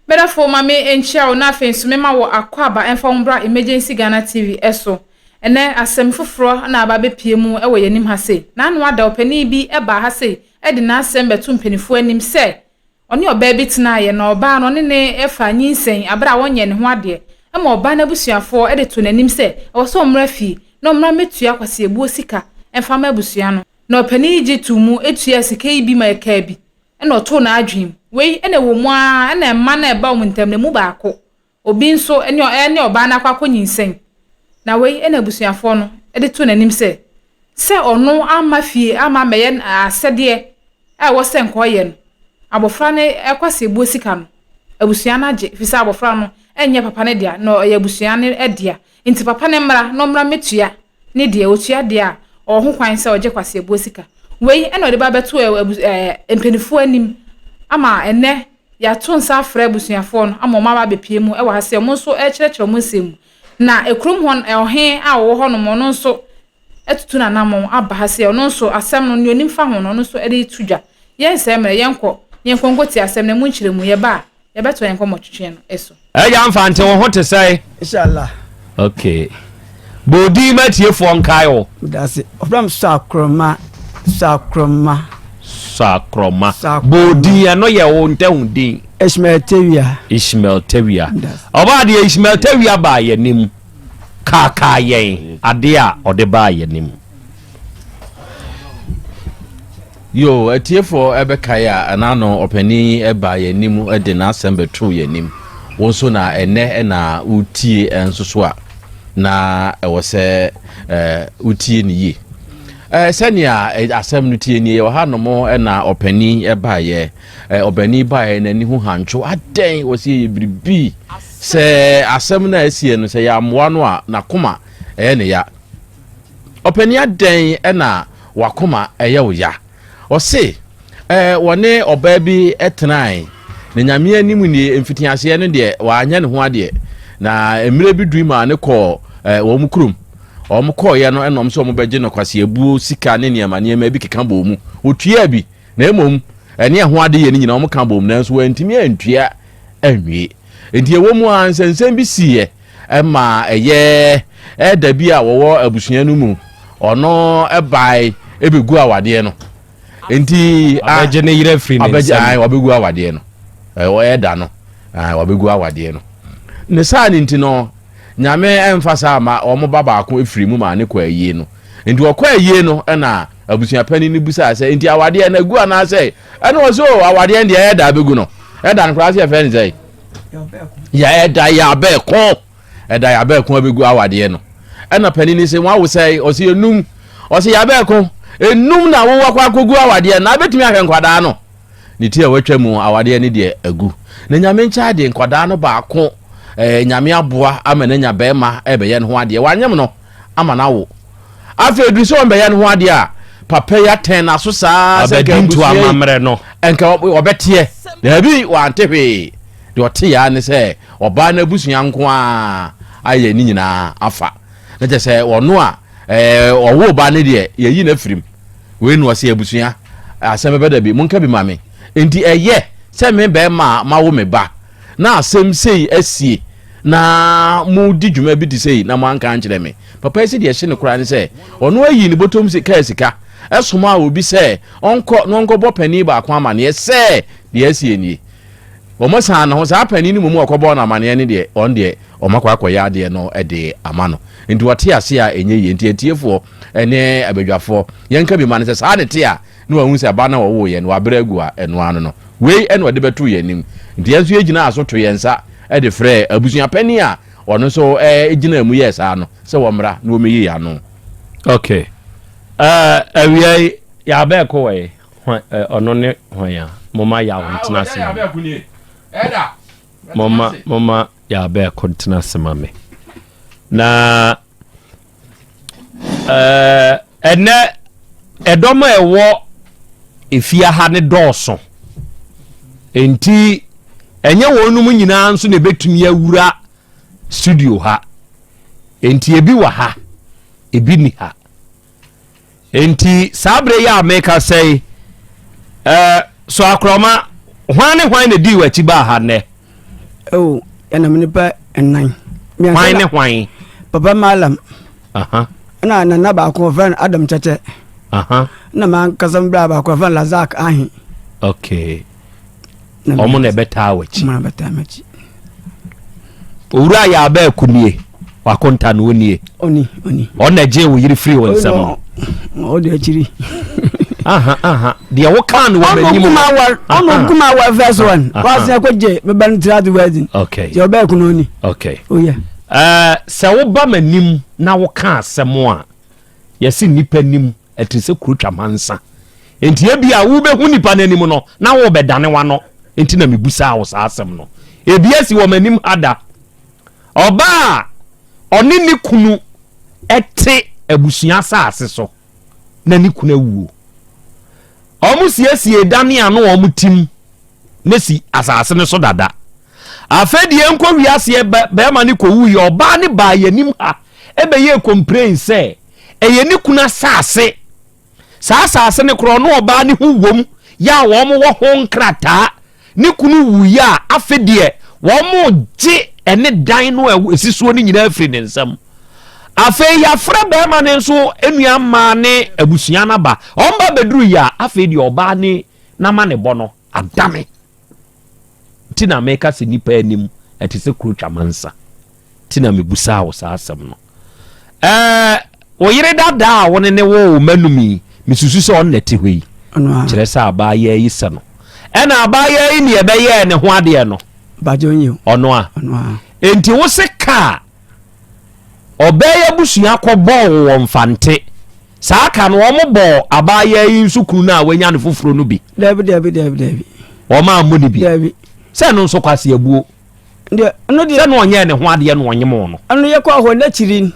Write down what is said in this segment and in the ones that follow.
Better for mame enchia na afen so mema wo akwaba emfa mbra emergency Ghana TV eso. Ene asem foforo na aba bepie mu e wo yanim ha sei. Na no ada opani bi e ba ha sei. E de na asem betu mpanifo anim se. Oni oba bi tena ye na oba no ne efa nyinsen abra wonye ne ho ade. E ma oba na busuafo e de to nanim se. E wo so mra fi. No mra metua kwase ebuo sika. Emfa ma busua no. Na opani ji tumu etua sika bi ma eka bi. E na oto na adwim. Wei ene wo mu a ene ma na eba wo ntam ne mu baako obi nso ene oba na kwakọ nyinsen na wei ene busuafo no e de to nanim se ono ama fie ama meye asede e wo se nko ye no abofra ne ekwase ebuo sika no abusua na age fisa abofra no enye papa ne dia no ye abusua ne edia nti papa ne mra no mra metua ne dia otua dia ho kwan se oje kwase ebuo sika wei ene ode ba beto empenifu anim ama ene ya tonsa afra busuafo no ama mama bepie mu e wa hase mo so e kyerɛkyerɛ mo nsem na ekrum hon ohe a wo ho no mo no so etutu na namon aba hase no so asɛm no ne onim fa ho no so e de tudwa yen sɛ mre yenko ngoti asɛm na mu nkyerɛ mu ye ba ye beto yenko mo twetwe no eso ya mfa nte wo ho te sɛ inshallah okay bodi matie fo nkai wo that's it from sakroma bodi ya no ye wo ntehudin Ishmael Tewia oba de Ishmael Tewia ba ye nim kaka yen ade a ode ba ye nim yo atiefo ebekaya anano opani eba ye nim ede na assemble true ye nim wonso na ene na utie ensoso a na ewo se utie ni yi senia asem no tie ni ye ha no mo na opani eba ye obani ba ye na ni hu hancho aden wo se bribi se asem na asie no se ya moa no a na koma ne ya opani aden na wakoma eye wo ya o se wone oba bi etnan na nyame anim ni emfitiase no de wa anya ne ho ade na emire bi duima ne ko wo mukrum omko ye no enom so ombeje no kwase ebuo sika ne niema bi keka bo mu otua bi na emom ene ho ade ye ni nyina omka bo mu na so wantimi antua anwie enti ewo mu ansensem bi siye ma eye da bi a wowo abusua no mu ono ebai ebegu awade no enti abeje ne yire free abeje wabegu awade no wo eda no wabegu awade no ne saa ni enti no nyame emfasa ma omo baba ko efiri mu ma ne kwa yie no enti okwa yie no na abusua pani ni busa se enti awade na gu ana se ene wo so awade ndi ya da begu no eda no class ya fe ni say ya eda ya be ko abegu awade no ena pani ni se wa wo say o se enum o se ya be ko enum na wo wakwa kogu awade na betumi ahwe nkwada no ni tie watwa mu awade ni de agu na nyame ncha de nkwada no ba ko nyame aboa amene nya bema ebeye ne ho ade wanyem no amana wo afa edu so mbeye ne ho ade a papa ya 10 na so saa abedintu amamre no enka obete na bi wantehwe de ote ya ne se oba na busua nko a aye ni nyina afa na je se wono a owo ba ne de yeyi na firim we nu ose abusua Asem Bebadabi munka bi mame enti eye se me bema ma wo me ba na asem sei asie na mu di dwuma bi di sei na mo anka ankyere me papa esi de hye ne kura ne se ono ayi ne botom sika esoma obi se onko bo pani ba kwa ma ne se de asie ni wo mo san na ho sa pani ni mu okobo na ma ne ne de on de o makwa akoya de no e de ama no nti wote ase a enye ye nti etiefo ene abadwafo yenka bi ma ne se sa ne te a no hu se ba na wo ye no abra agu a eno ano no wei ene wode betu ye nim nti enso yegina aso to ye nsa e de frɛ abusua pani a ono so egina mu ye sa no se wo mra na wo meyi ya no okay awia ya ba ko we ono ne hoya mama ya wontina se mama ya ba ko ntina se mame na ene edoma ewo efia ha ne dɔɔso enti enye wonum nyina nso ne betumi awura studio ha enti ebi wa ha ebi ni ha enti sabre ya make say so akroma hwan ne di wachi ba ha ne oh ena me nipa enan Why ne why? papa malam Na na ba ko friend Adam Tete na man kasam bra ba ko friend Lazak ahi. Okay. Omo na beta wachi. Omo na beta machi. Owura ya ba kunie. Wa konta no nie. Oni. Ona je wo yiri free won sam. O de achiri. Dia wo kan wo manim. Ono kuma wa verse 1. Wa se ko je me ban trad wedding. Okay. Je ba kuno ni. Okay. Oh yeah. Se wo ba manim na wo kan asem a yesi nipa nim etrise kurutwa mansa. Enti ebia wo be hu nipa nanim no na wo be dane wa no. Enti na mebusa wo sa asem no. Ebia si wo manim ada. Oba oni ni kunu ete abusua saase so na ni kunu awuo. Omu siesie dane ano omu tim na si asase ne so dada. Afedie enko wiase be ma ni ko wu ye oba ne ba yanim ha ebe ye complain say eye ni kuna saase saase ne kro no oba ne hu wom ya wo mo wo ho nkrata ni kunu wu ya afedie wo mo je ene dan no esisuo ni nyina afri ne nsam afe ya fra be ma ne so enua ma ne abusua na ba omba bedru ya afedie oba ne na ma ne bono adame tina meka se nipa anim etise kurutwa mansa tina mebusa wo sa asem no wo yire dada woni ne wo manumi misusu se on neti hwi kire sa aba ye yi se no ena aba ye yi ne ebe ye ne ho ade no bajonyi ono a enti wo se ka obeye busua kwobọ wo mfante saa ka no wo mo bo aba ye yi nsukuru na wanya ne foforo no bi dabi wo ma mo ni bi dabi se no nso kwase abuo nde no de se no onye ne ho ade no onyem no anu ye kwa ho na chirin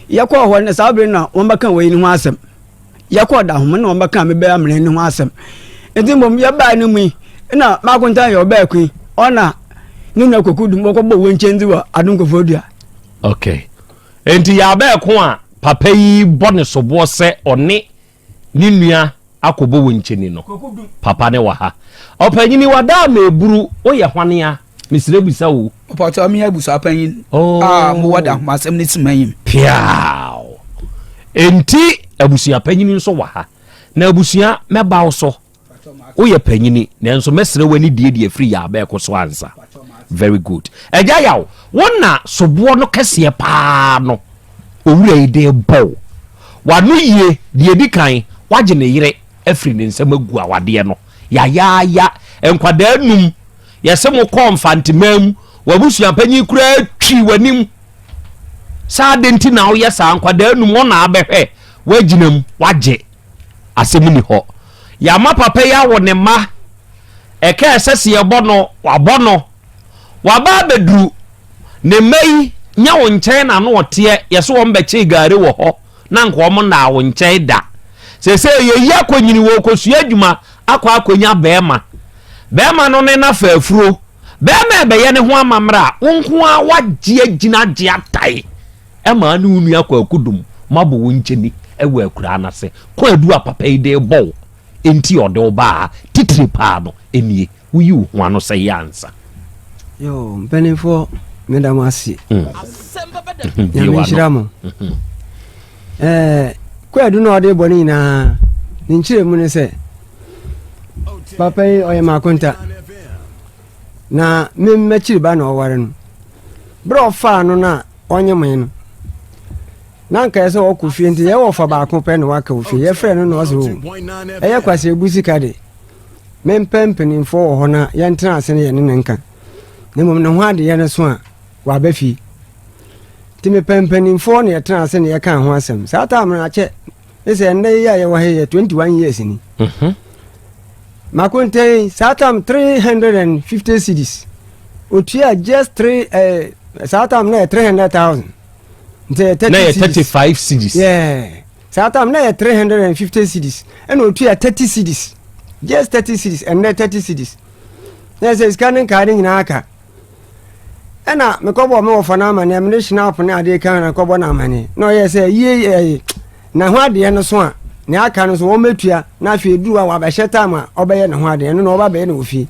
ye kwa ho na sabre na won baka we ni ho asem ye kwa da ho na won baka me be amre ni ho asem enti mom ye ba ni mu na makunta ye oba akui ona ni na kokudu mo ko bo wonchendi wa adunko fodua. Okay. Enti ya ba ko a papa yi bone sobo se one ni nua akobo woncheni no papa ne wa ha opanyini wada ma eburu oye hwanea misire bisa wo opata mi abusa panyin mo wada masem ne timayim piao enti abusua panyini nso wa ha na abusua meba wo so oye panyini nanso mesire wani die free ya ba ko so ansa. Very good. Eja yaw wona sobo no kese pa no owura ide bo wanu yie die dikan waje ne yire afri ne nsem agu awade no ya enkwada num yesemo konfantemam wabusua panyi kura twi wanim sa denti na wo yesa enkwada num wona abehwe waginam waje asem ni ho ya ma papa ya wo ne ma eke esese ye bono wabono waba bedru ne mai nya wo nkyɛn na no ɔteɛ yɛso wɔn bɛkye gare wɔ hɔ na nko wɔn na wo nkyɛn da sese ye yi akonyini wo kosua adwuma akonya bɛɛma no ne na faafuro bɛɛma bɛyɛ ne ho amamra wonko a wagye agina gye atai ɛma ne unu akwadum mabo wo nkyeni ɛwɔ akura anase ko adu apapa ide bɔ enti ɔde oba titiri pa no enie wuyi wo ho ano sɛ yansa yo mpenifo medam asi ya shiramo kwa adu no ode boni na ninchire mu ne se papa yi oye makonta na mmechiri ba na oware no bro fa no na onye mun no na nka ese okufie nti ye wo fa ba ko pe no waka ofie ye frɛ no no so eye kwase ebusi kade mempempenifo wo ho na ye ntena ase ne ye ne nka ne mom ne ho ade ye ne so a wa ba fi ti me pempenifo ne ye tena ase ne ye kan ho asem sa ta amra che ese nne ya ye wa he 21 years ni makonte sa ta 350 cedis otua just 3 sa ta na 300,000 35 cedis yeah sa ta na 350 cedis and otua 30 cedis just 30 cedis and 30 cedis na se scanning card nyina aka ena me kobo me wo fana ma na me snap na ade kan na kobo na amane no ye se ye na ho ade no so a ne aka no so wo metua na afi edu a wa ba hyeta ma obeye ne ho ade no no ba be na ofi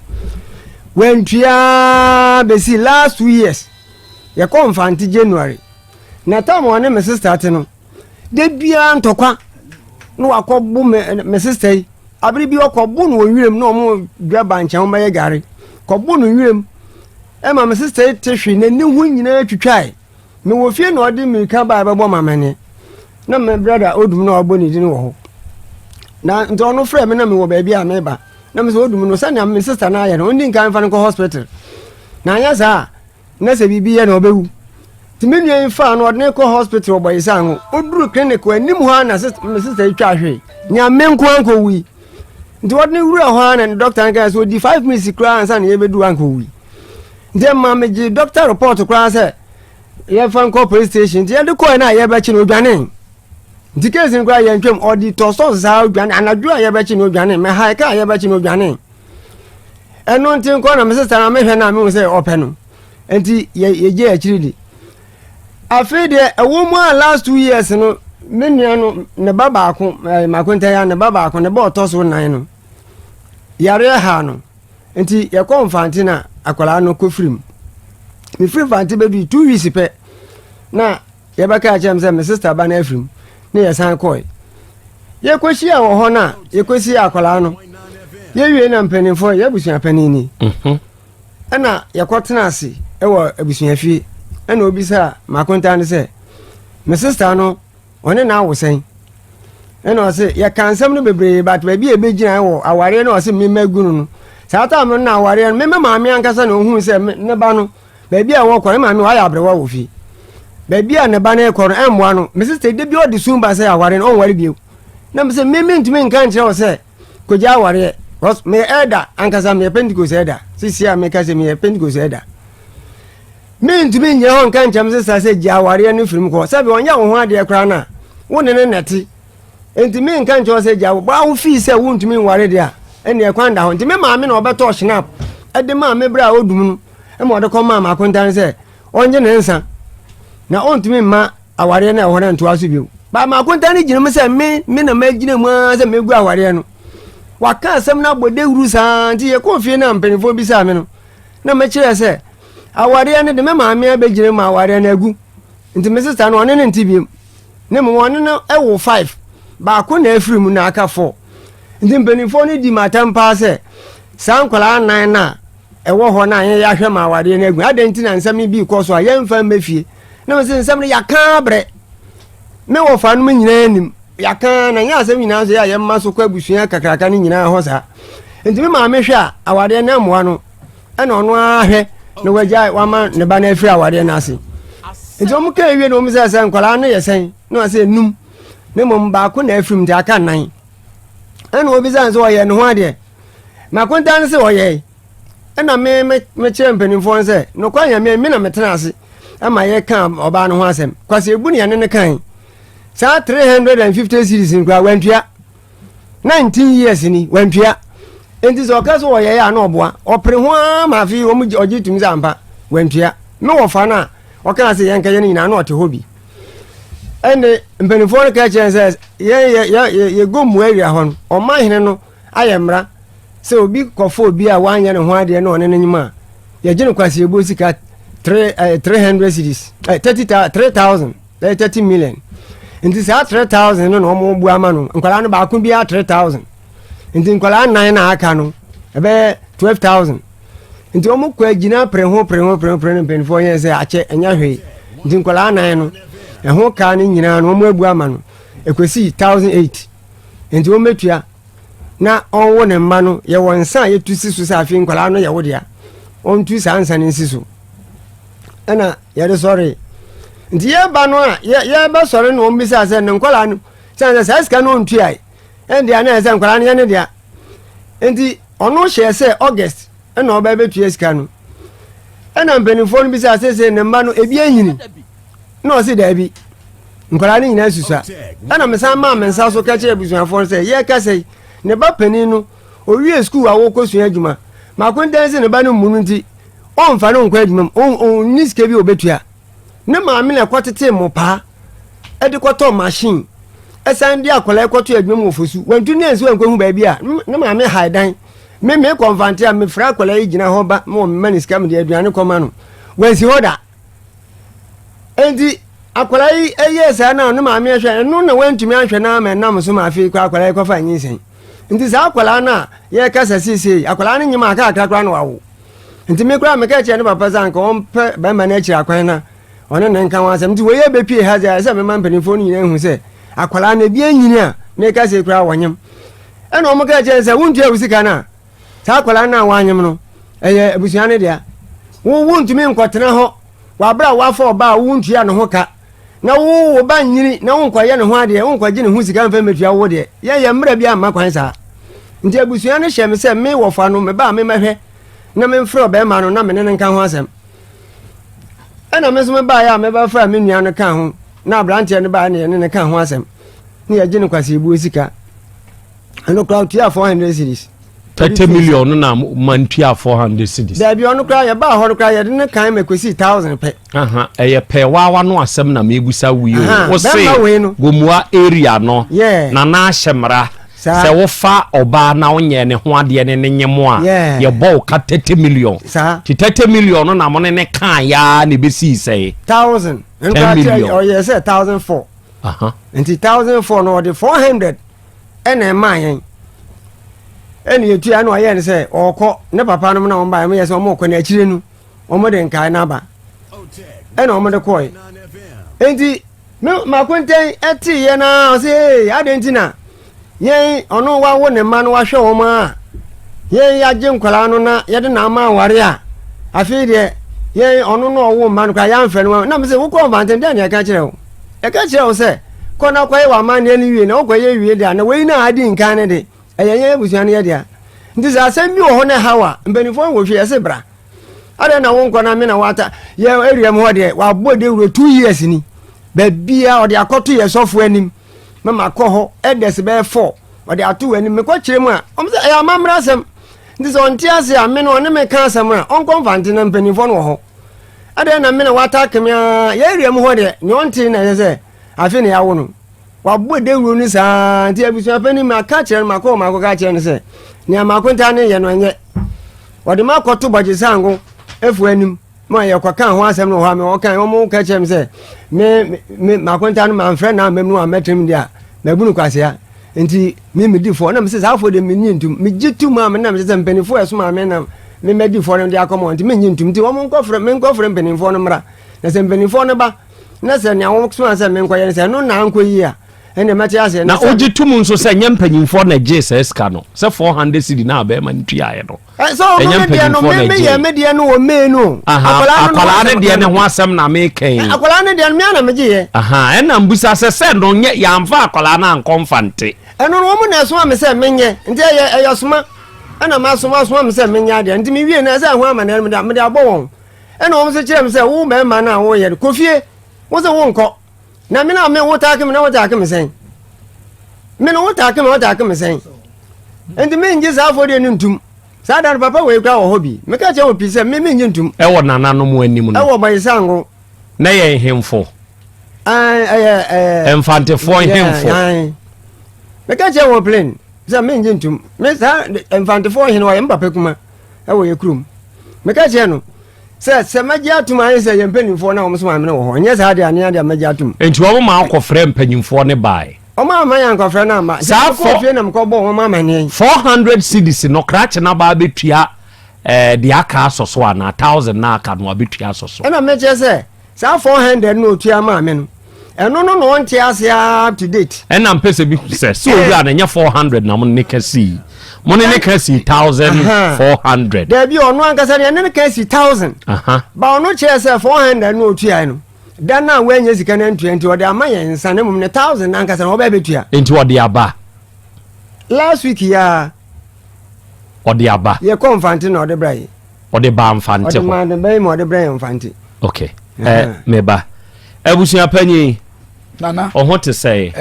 when tria besi last 2 years ye konfanti January na time one me sister no de bia ntokwa no akọbu me sister abiri bi okọbu no wirem no mo dwa banche ho maye gare kọbu no wirem e ma me sister tehwe na ni hu nyina twitwae me wo fie na odi mirika ba bebo mamane na me brother odum na obo ni di no ho na nto no frɛ me na me wo ba bia me ba na me so odum no sɛ na me sister na aye no ndi nkan fa no hospital na anya sa na se bibi ye na obewu timenu yen fa no odne ko hospital boy san oduru clinic anim ho na me sister twa hwe nya me nko anko wi nti odne wura ho na doctor nka so di 5 minutes kra ansa na ye bedu anko wi nti ma me ji doctor report kra se ye fa nko police station nti ye de ko na ye be chi no dwane nti case nkra ye ntwem auditor so za dwane anadwo ye be chi no dwane me ha ka ye be chi no dwane eno nti nko na me sister na me hwe na me se ope no nti ye je achiridi afede ewo mu last 2 years no menua no ne baba ako makonta ya ne baba ako ne ba otoso nan no yare ha no nti ye konfanti na akwala no kofrim mi free fanti bedu 2 weeks pe na ye baka achem se me sister ba na afrim ne ye san koi ye koshi a wo ho na ye koshi akwala no ye wie na mpanimfo ye busuan panini ana ye kotena ase e wo abusuan fie ana obisa makonta ne se me sister no one na awosen ana o se ye kansam no bebre but ba bi e begina wo aware na o se me magunu no sata me na aware me maami ankasa na ohun se ne ba no ba bi a wo kware maami wa ya abrewa wo fi ba bi a ne ba na e kworo emwa no me sister de bi o de sumba se aware no on ware bi na me se me ntumi nkan kire o se koja aware me elder ankasa me Pentecost elder sisi a me ka se me Pentecost elder me ntumi nye ho nkan cham se se jaware no firim ko sabe onya wo ho ade kra na wo ne neti ntumi nkan cho se jawo ba wo fi se wo ntumi ware de a ene e kwanda ho ntumi maame na obeto snap ede maame bra odum no e mo de ko maama akontan se onje ne nsa na ontumi ma aware na ho na nto aso biu ba ma akontan ni ginum se me na magina mu se me gu aware no waka asem na bode wuru sa nti ye ko fie na mpanifo bi sa me no na me kire se aware ne de me maame abegire ma aware na agu nti me sister no one ne ntibiem ne mo one no e wo 5 ba ko na afiri mu na aka 4 nti mpanifo ne di matam pa se sankwala nan na e wo ho na ye ya hwe ma aware na agu adenti na nsam bi ko so aye mfa mafie na me se nsam ne yaka bre me wo fa no nyina anim yaka na nya asem nyina so ya ye mma so kwa busua kakraka ne nyina ho sa nti me maame hwe a aware na moa no e na ono ahwe no wagya wama ne ba na afiri aware na ase nti omu ka ewie no omu se sankwala no yesen no ase num ne mom ba ko na afirim ti aka nan ena obi zan so ye ne ho ade makonta ne se oye ena me kire mpanimfo se no kwanya me na metena ase ama ye kan oba no ho asem kwase ebu ne ne kan sa 350 series nkwa wantua 19 years ni wantua enti so kaso oye ya na oboa opre ho ma fi omu ogitum zampa wantua me wo fa na o kana se yenka ye ni na na ote hobi ene mpanimfo ka chense ye gomu area hon o ma hene no ayemra se obi kofo obi a wanya ne ho ade na one nyima ye gine kwase ebo sika 300 series 30 million nti sa 3000 no mo bu ama no nkwala no ba ko bia 3000 nti nkwala 9 na aka no ebe 12000 nti o mo kwa gina pre penfo yen se ache enya hwe nti nkwala 9 no e ho ka ni nyina no mo abu ama no ekosi 1008 nti o metua na onwo ne mma no ye wonsa ye tusi so sa afi nkwala no ye wodia on tu sa ansa ni siso ana ye de sorry nti ye ba no a ye ba sorry no mbisa se ne nkwala no sanza sa ska no ntu ai endi ana se nkwala no ye ne dia nti ono hye se August na oba betu ska no ana mpanifo no bisa se ne mma no ebi anyini na o se da bi nkwala no nyina susa ana mesa ma mensa so ka che busuafo se ye ka se ne ba pani no o wie school a wo kosua adwuma ma kontan se ne ba no munu nti on fa no nkwa adwuma on niske bi obetua ne maame na kwatete mo pa e de kwato machine e san dia akola kwato adwuma mo fosu wantu ne enso nkwa hu ba bi a ne maame haidan me konfante a me fra akwala yi gina ho ba mo me maniska me de aduane koma no wansi hoda enti akwala yi eye sa na no ma me hwe no na wantumi ahwe na me nam so ma afi kwa akwala yi kofa nyinsen enti sa akwala na ye kasa sisi akwala ne nyima aka akra no wawo enti me kura me ka che ne papa zanka on pe ba ma na akira akwan na one ne nkan wa sam enti we ye be pie ha za se me man panifo no nyina hu se akwala na bi anyini a me ka se kura wanyam ena o mo ka che se wuntu awusika na sa akwala na wanyam no eye abusuan ne dia wo wuntumi nkotena ho wa bra wa fa oba wuntu ya ne ho ka na wo ba nyini na wo nkwaye ne ho ade wo nkwaje ne ho sika mfa metua wo de ye mra bia ma kwan sa nti abusuan ne hye me se me wo fa no me ba me mahwe na me mfro be ma no na me ne nkan ho asem ena me so me ba ya me ba fra me nua no kan ho na abrante ne ba ne kan ho asem ne ye gine kwase bu sika ano crowd tia 400 cedis 30 million na mantua 400 cedis da bi ono kra ye ba ho kra ye ne kan me kwesi 1000 pe eye pe wa no asem na mebusa wi o wo se gomua area no na na hyemra se wo fa oba na onye ne ho ade ne nyemo a ye bo ka 30 million ti 30 million no na mo ne kan ya ne besi sei 1000 or ye say 1004 nti 1004 no the 400 ene man ene yetu anu aye ne say okọ ne papa no na on ba me ye say omo okọ na akire nu omo de nkai na ba ene omo de koy enti ma kwenten eti ye na o say adentina ye ono wa wo ne ma no wa hwe wo ma ye ya je nkwala no na ye de na ma ware a afi de ye ono no wo ma no ka ya mfe no na me say wo ko vanten de na ka kire wo e ka kire wo say ko na kwa ye wa ma ne ni wie na wo ko ye wie de na we na adi nkan ne de eye busuan ye dia nti za asem bi wo ho ne hawa mbenifo wo hwe ese bra ade na wo nko na me na wata ye area mo de wa bode wuro 2 years ni ba bia ode akoto ye sofo anim mama ko ho edes be 4 ode atu anim me ko kire mu a om se ya mamra asem nti so nti ase a me no ne me ka asem a on konfanti na mbenifo no ho ade na me na wata kemia ye area mo ho de ni onti na ye se afi ne ya wo no wa bode wuro ni sa nti abusuan pani ma ka kire ma ko ka kire ne se ni amakonta ne ye no nye wode ma koto boje sango efu anim ma ye kwa kan ho asem no ho me o kan o mo ka kire me se me makonta no ma mfre na amem no ametem dia na bunu kwase ya nti me di fo na me se sa fo de me nyintum me gitum ma me na me se mpanifo eso ma me na me medi fo no dia komo nti me nyintum nti wo mo nkofre mpanifo no mra na se mpanifo no ba na se nya wo so se me nkoye ne se no na ankoyi a ene mati ase na ogitum nso se nya mpanyimfo na Jesus ka no se 400 cedi na ba ma ntua ye no so me de no wo me no akwala ne de ne ho asem na me kan akwala ne de me na me giye ena mbusa se no nye ya mfa akwala na nkomfante eno no mo na so ma me se menye nti ye soma ana ma so me se menye de nti me wie na se ho ama na me de abo won ena wo se kire me se wo me ma na wo ye kofie wo se wo nko na me na me wo ta ke me na wo ta ke me sen me no wo ta ke me sen enti me nje za afo de ntum sa da papa we kwa wo hobi me ka che wo pise me nje ntum e wo nana no mo anim no e wo ba isango na ye hemfo enfantefo hemfo me ka che wo plane sa me nje ntum me sa enfantefo hin wo ye mbapa kuma e wo ye krum me ka che no se magia atuma ese ye mpanimfo na wo so ma me wo ho nye sa de ane de magia atum enti wo ma akofre mpanimfo ne bai o ma ma yan kofre na ma sa fofie na mko bo wo ma ma ne 400 cedis no krache na ba betua de aka asoso na 1000 na aka no abetua asoso na me che se sa 400 no otua ma me no eno no no nti ase up to date na mpese bi se so wi na nya 400 na mo ne kasi money ne kasi 1400 there be ono ankasa ne kasi 1000 ba ono che se 400 no otua no dan na wenye sika na 20 ode amaye nsa ne mum ne 1000 ankasa no ba betua enti ode aba last week ya ode aba ye konfanti no ode brai ode ba mfante ho ode man be mo ode brai mfanti okay meba abusua panyi nana oho te say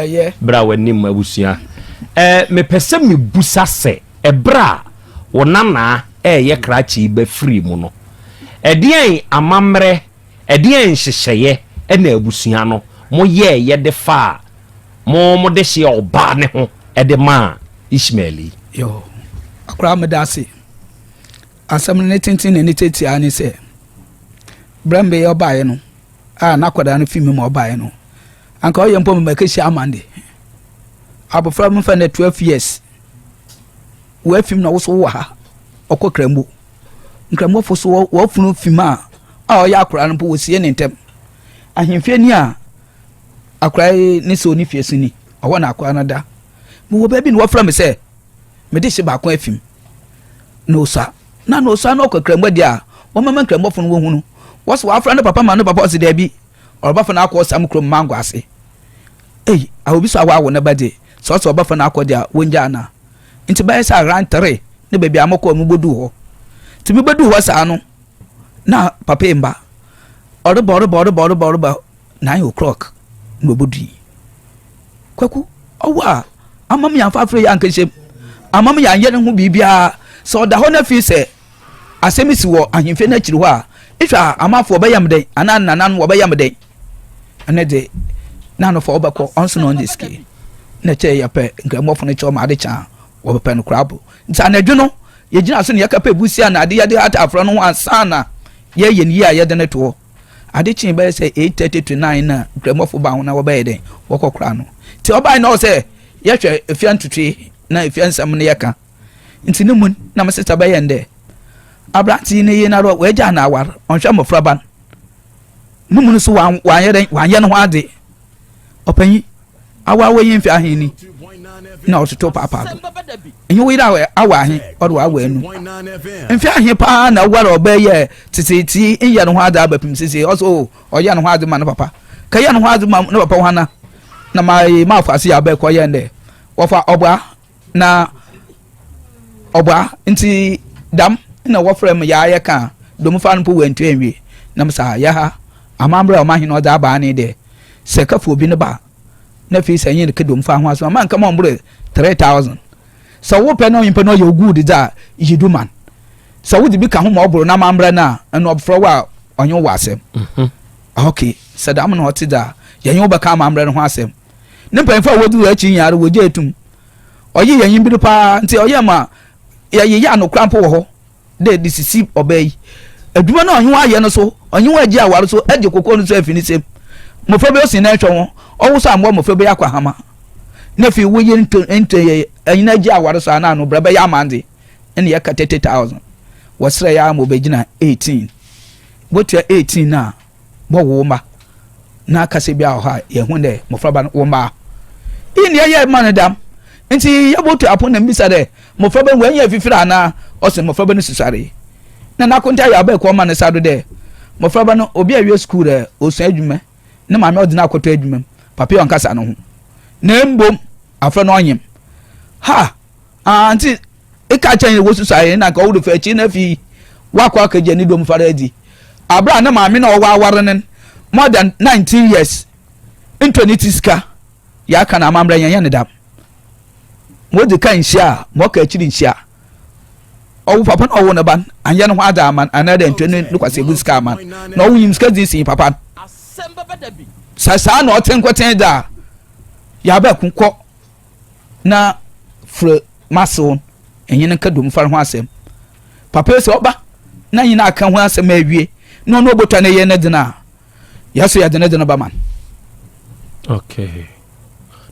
bra wanim abusua me pese me busa se ebra wonana ye krachi ba free mu no edien amamre edien hyehye na abusua no mo ye de fa mo de hye oba ne ho de ma Ishmaeli yo akra me da se asem ne tintin ne teti ani se brambe yo bae no na kwada no fimi mo bae no anka oye mpo me keshi amande abofra mu fa na 12 years wo fim na wo so wo ha okokrambo nkrambo fo so wo funu fim a oya akra no po wo sie ne ntem ahemfie ni a akra ni so ni fie sini owo na akra na da mo wo ba bi no wo fra me se me de hye ba ko afim no sa na no sa no okokrambo dia wo mama nkrambo fo no wo hunu wo so wa fra ne papa ma no papa o se da bi orba fa na akọ sam krom mango ase awobi so awa wo na bade so so orba fa na akọ dia wonja na nti ba yesa ran 3 ne bebi amako mu bodu ho ti mi bodu ho sa no na papa imba orba 9 o'clock no bodu kwaku owa amam ya fa afre ya nkeshem amam ya ye ne ho bibia so da ho na fi se asemisi wo ahemfe na kiri ho a itwa amafo obeyam den anan wo obeyam den anede na no for obako onso no ndiski na che ya pe nkramofo no che ma ade cha wo pe no krabo nta anadwo no ye gina so ne yakapa busia na ade yade ata afro no ansana ye ni ya ye de ne to ade chi be say 8:30 to 9 na nkramofo ba ho na wo be den wo kokora no ti obai no say ye hwe efian tutwe na efian sam ne yaka nti ne mun na me sister be ye nde abranti ne ye na ro we ja na awar onhwe mofra ban numu so wan ye no ho ade opanyi awa we yin fi aheni na ototo papa enye we da awa ahen odo awa anu mfi ahen pa na wara oba ye tititi enye no ho ade abapim sisi also oye no ho ade ma no papa ka ye no ho ade ma no papa ho na ma afase ya ba ko ye nde wofa obwa na obwa nti dam na wofre m ya ka dom fa no po wantu enwie na msa ya ha amambra o ma hin o da ba ni de se ka fo bi ne ba na fi se yin ke dom fa ho aso man ka mo mbre 3000 so wo pe no yin pe no ye good da yidu man so wo di bi ka ho mo bro na amambra na no obfro wa onye wo asem okay se da am no oti da ye yin wo ba ka amambra no ho asem ne pe fa wo du achi yare wo je etum oye ye yin bi pa nti oye ma ye ya no krampo wo ho de disisi obey aduma na onye aye no so onye wa agi aware so age kokko no so afini sem mofo be osin na etwo wo so ambo mofo be yakwa hama na fi wo ye ente anyina agi aware so ana no bra be ya mande ene ye ka 30000 wasra ya mo be gina 18 botu 18 na bo wo ma na kase bia ho ha ye hu de mofo ba wo ma ini ye man dam nti ya botu apon na mbisa de mofo be wen ye fifira na ose mofo be no susare na nakonta ya ba ko ma ne sado de mofo be no obi awie school de osun adwuma na ma me odina akoto adwuma papa yon kasa no ho na mbom afro no onyem ha anti e ka chen wo susare na ka wo do fa chi na fi wakwa ka je ni dom fara di abra na ma me na o wa aware nen more than 19 years into nitiska ya kana amamra yan ne dam mo de kan hia mo ka chiri hia owu papa na owu na ban anya no ho ada man another ntwene lukwase buska man na owu yim ska disi papa Asem Bebadabi sa na otenkoten da ya ba kunko na fre maso enyin ka dum far ho asem papa se oba na nyina aka ho asem awie no no botwa na ye na dina ya so ya dina ba man okay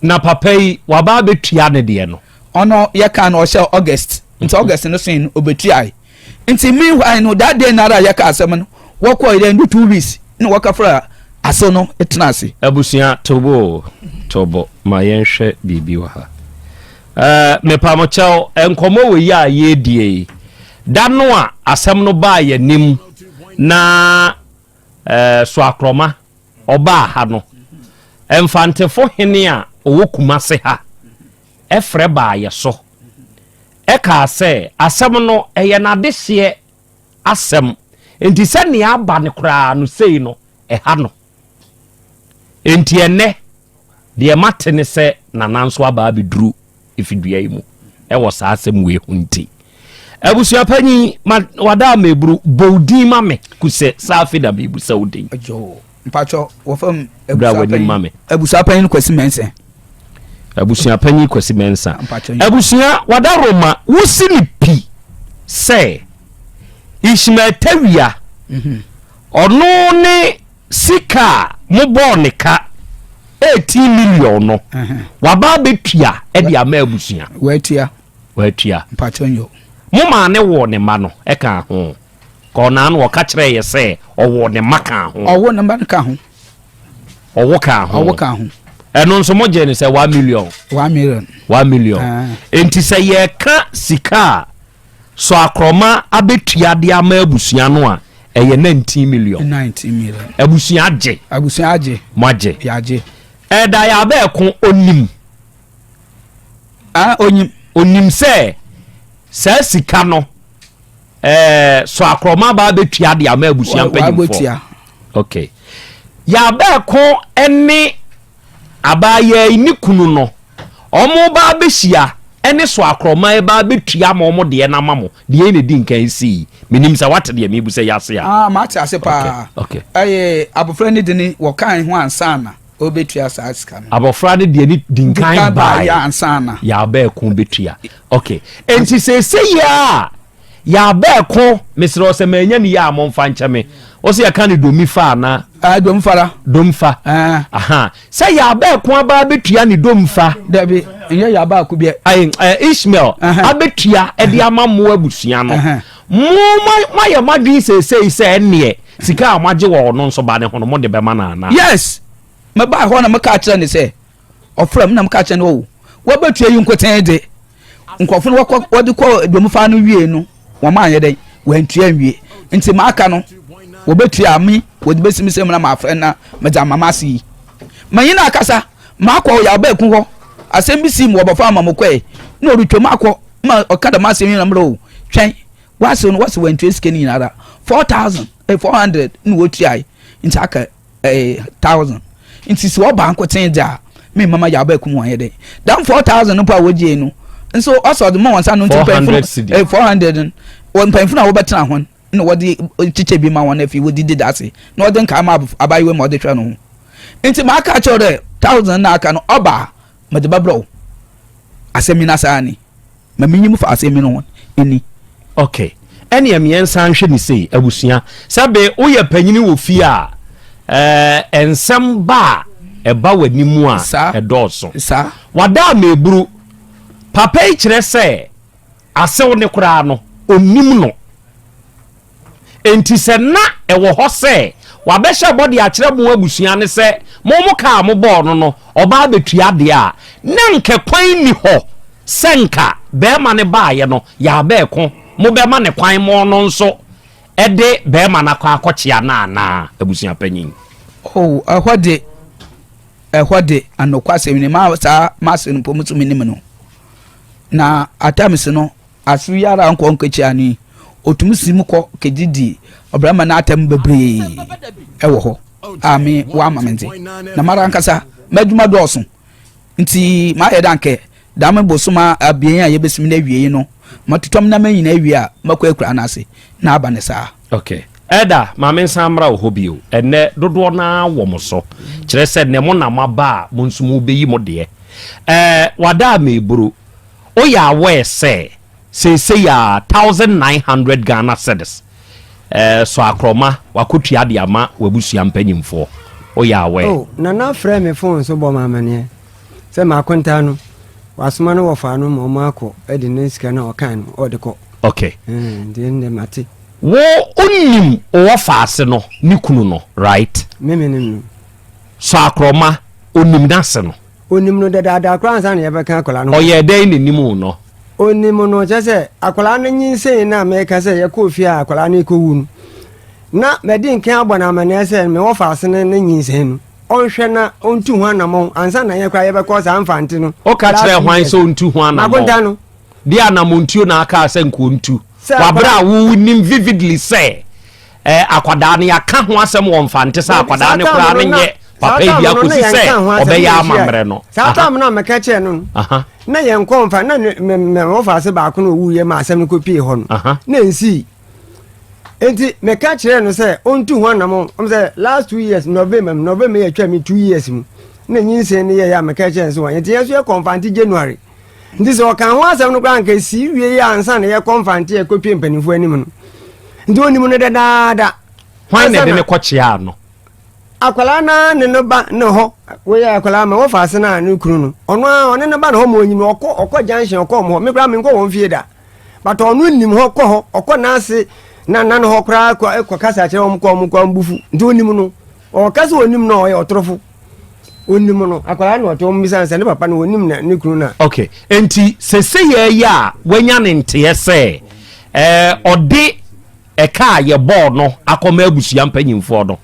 na papa yi waba betua ne de no ono ye ka na o she August nti August no sin obetuai nti meanwhile no that day nara ye ka asem no wo ko ile ndu 2 weeks no wo ka fra aso no etnase abusia tobo ma yenhwe bibi wa ha me pa mo chao enkomo we ya ye die dano a asem no ba ye nim na so akroma oba ha no emfantefo hene a owo kumase ha efre ba ye so e ka se asem no eye na dehye asem enti se ne aba ne kra no sei no ha no enti ene de matene se nananso aba bidru ifidua imu e wo sa asem we hunti abusua panyi wada mebru bodi mame kuse safi da bibu saudi ajo mpacho wo fam abusua panyi abusua panyi kwesi mense abusua panyi kwasi mensa abusua wadaroma wosini pi say Ishmael ono ne sika mo ne ka 18 million no waba betua e dia ma abusua watua mpatonyo mo ma ne wo ne ma no e ka ho ko na no ka kire ye say owo ne ma ka ho owo ne ma ka ho owo ka ho eno nso mo je ne say 1 million enti say ye ka sika so akroma abetua dia ma abusua no a eye 19 million abusua age maje yaje da ya ba ekon onim se sa sika no so akroma ba betua dia ma abusua mpanyimfo okay ya ba ekon ene abaye ni kunu no omo ba behia ene so akroma e ba betua ma omo de na mamo de ne di nkan si minim sa wate de me bu se yase ya ma ate ase pa okay abofra ni de ni wo kan ho ansana obetua sa aska no abofra ni de di nkan ba ya ansana ya ba ekon betua okay enti se ya ba ekon misro se manya ni ya mo mfa ncheme o se ya kan domi fa na domfa aha se ya ba ekon aba betua ni domfa dabi enye ya ba akubie Ishmael abetua e de amamo abusua no mo ya madwi se enne sika amaje wo no nso ba ne hono mo de be ma na yes me ba ho na me ka kire ne se ofram na me ka kire ne wo betua yi nkoten de nkofo no wode ko domfa no wie no wo ma anye den wantua wie nti ma aka no wo betua ami wo de besimi se na ma afre na me da mama si manyina akasa ma kwa ya ba ekun ho asem bi si mo bofa amamokwe na orutwom akọ ma okada ma asem na mro twen wase no wase wantua sike ni nara 4400 no wotuai nti aka 1000 nti si oba ankoten ja me mama ya ba ekun wan yede dan 4000 no pa woje no nso also the mo wansa no nti 400 won panfu na wo betena ho na wodi chiche bi ma won afi wodi didase na wodi nka ma abayiwe ma wodi twa no nti ma aka chore 1000 na aka no oba me de babro asemina saani ma minyim fa asemina won eni okay eni amiensa nhwe ni sei abusua sabe woye panyini wo fi a ensem ba eba wanimu a edoso sa wada meburu papa ikire se asew ne kura no onim no enti se na ewo ho se wabehye body akire mo abusua ne se mo ka mo ball no oba betua de a na nke kwan ni ho senka be ma ne baaye no ya ba eko mo be ma ne kwan mo no nso ede be ma na kwa akochia na abusua panyin ehwade anokwa semini ma sa masin pomutumi ni no na atamisi no asu yara nko nkechi ani otumisi ko kejidi obrama na atam bebre ewo ho ami wa mamende na mara nkasa madwuma doso nti ma ye danke dame bosuma abien a yebesimi na wie no matutom na manyi na wie a makwa akura na ase na aba ne saa okay eda maame nsamra ohobio enne dodo na wo mo so kire se ne mo na maba mo nsumu beyi mo de wada meburu o ya we se ya 1900 Ghana cedis so akroma wakotua de ama wabusua mpanyimfo o ya we na frame me phone so bo mamane se ma konta no wasoma no wofa no mo mako e de nesika na okan o de ko okay de ne mate wo onim wofa ase no ni kunu no right memenim no so akroma onim nase no onim no dada kran san ye beka akola no oye den ni nimu no onim no jese akola no nyinsen na meka se ye ko fi akola no ko wu na medi nkan abona amane se me wofa ase no nyinsen no onhwe na ontu ho anamon ansa na ye kwa ye beka sa amfante no o ka kire hwan so ontu ho anamon akonta no dia anamontuo na aka ase nko ntu wabra wo nim vividly say akwada ne aka ho asem wo mfante sa akwada ne kura ne nye papa bia ko si say obeya amamre no sa tam na meka che no na ye nko mfa na me wofa se ba ko no wuye ma asem ko pie ho no na nsi enti meka che no say ontu ho anam say last 2 years November ye twa me 2 years mu na nyinse ne ye ya meka chance wa yete yeso ye confront January ndi se o kan ho asem no kwa nka si wie ya ansa na ye confront ye kopie mpanifo anim no ndi onim no dada hwan ne de ne kochia no akwala na ne no ba ne ho we ya akwala ma wo fa ase na ne kunu no ono ne ba ne ho ma onyim okọ junction okọ mo me kra me nko won fie da but ono nim ho kọ ho okọ na ase na no ho kra kwa kasa kire wo mko mbufu ndi onim no o kasa onim no o ye otorofo onim no akwala na oto mbisa nse ne papa no onim na ne kunu na okay enti sese ye ya wanya ne nte se ode eka ye board no akoma abusia mpanyimfo no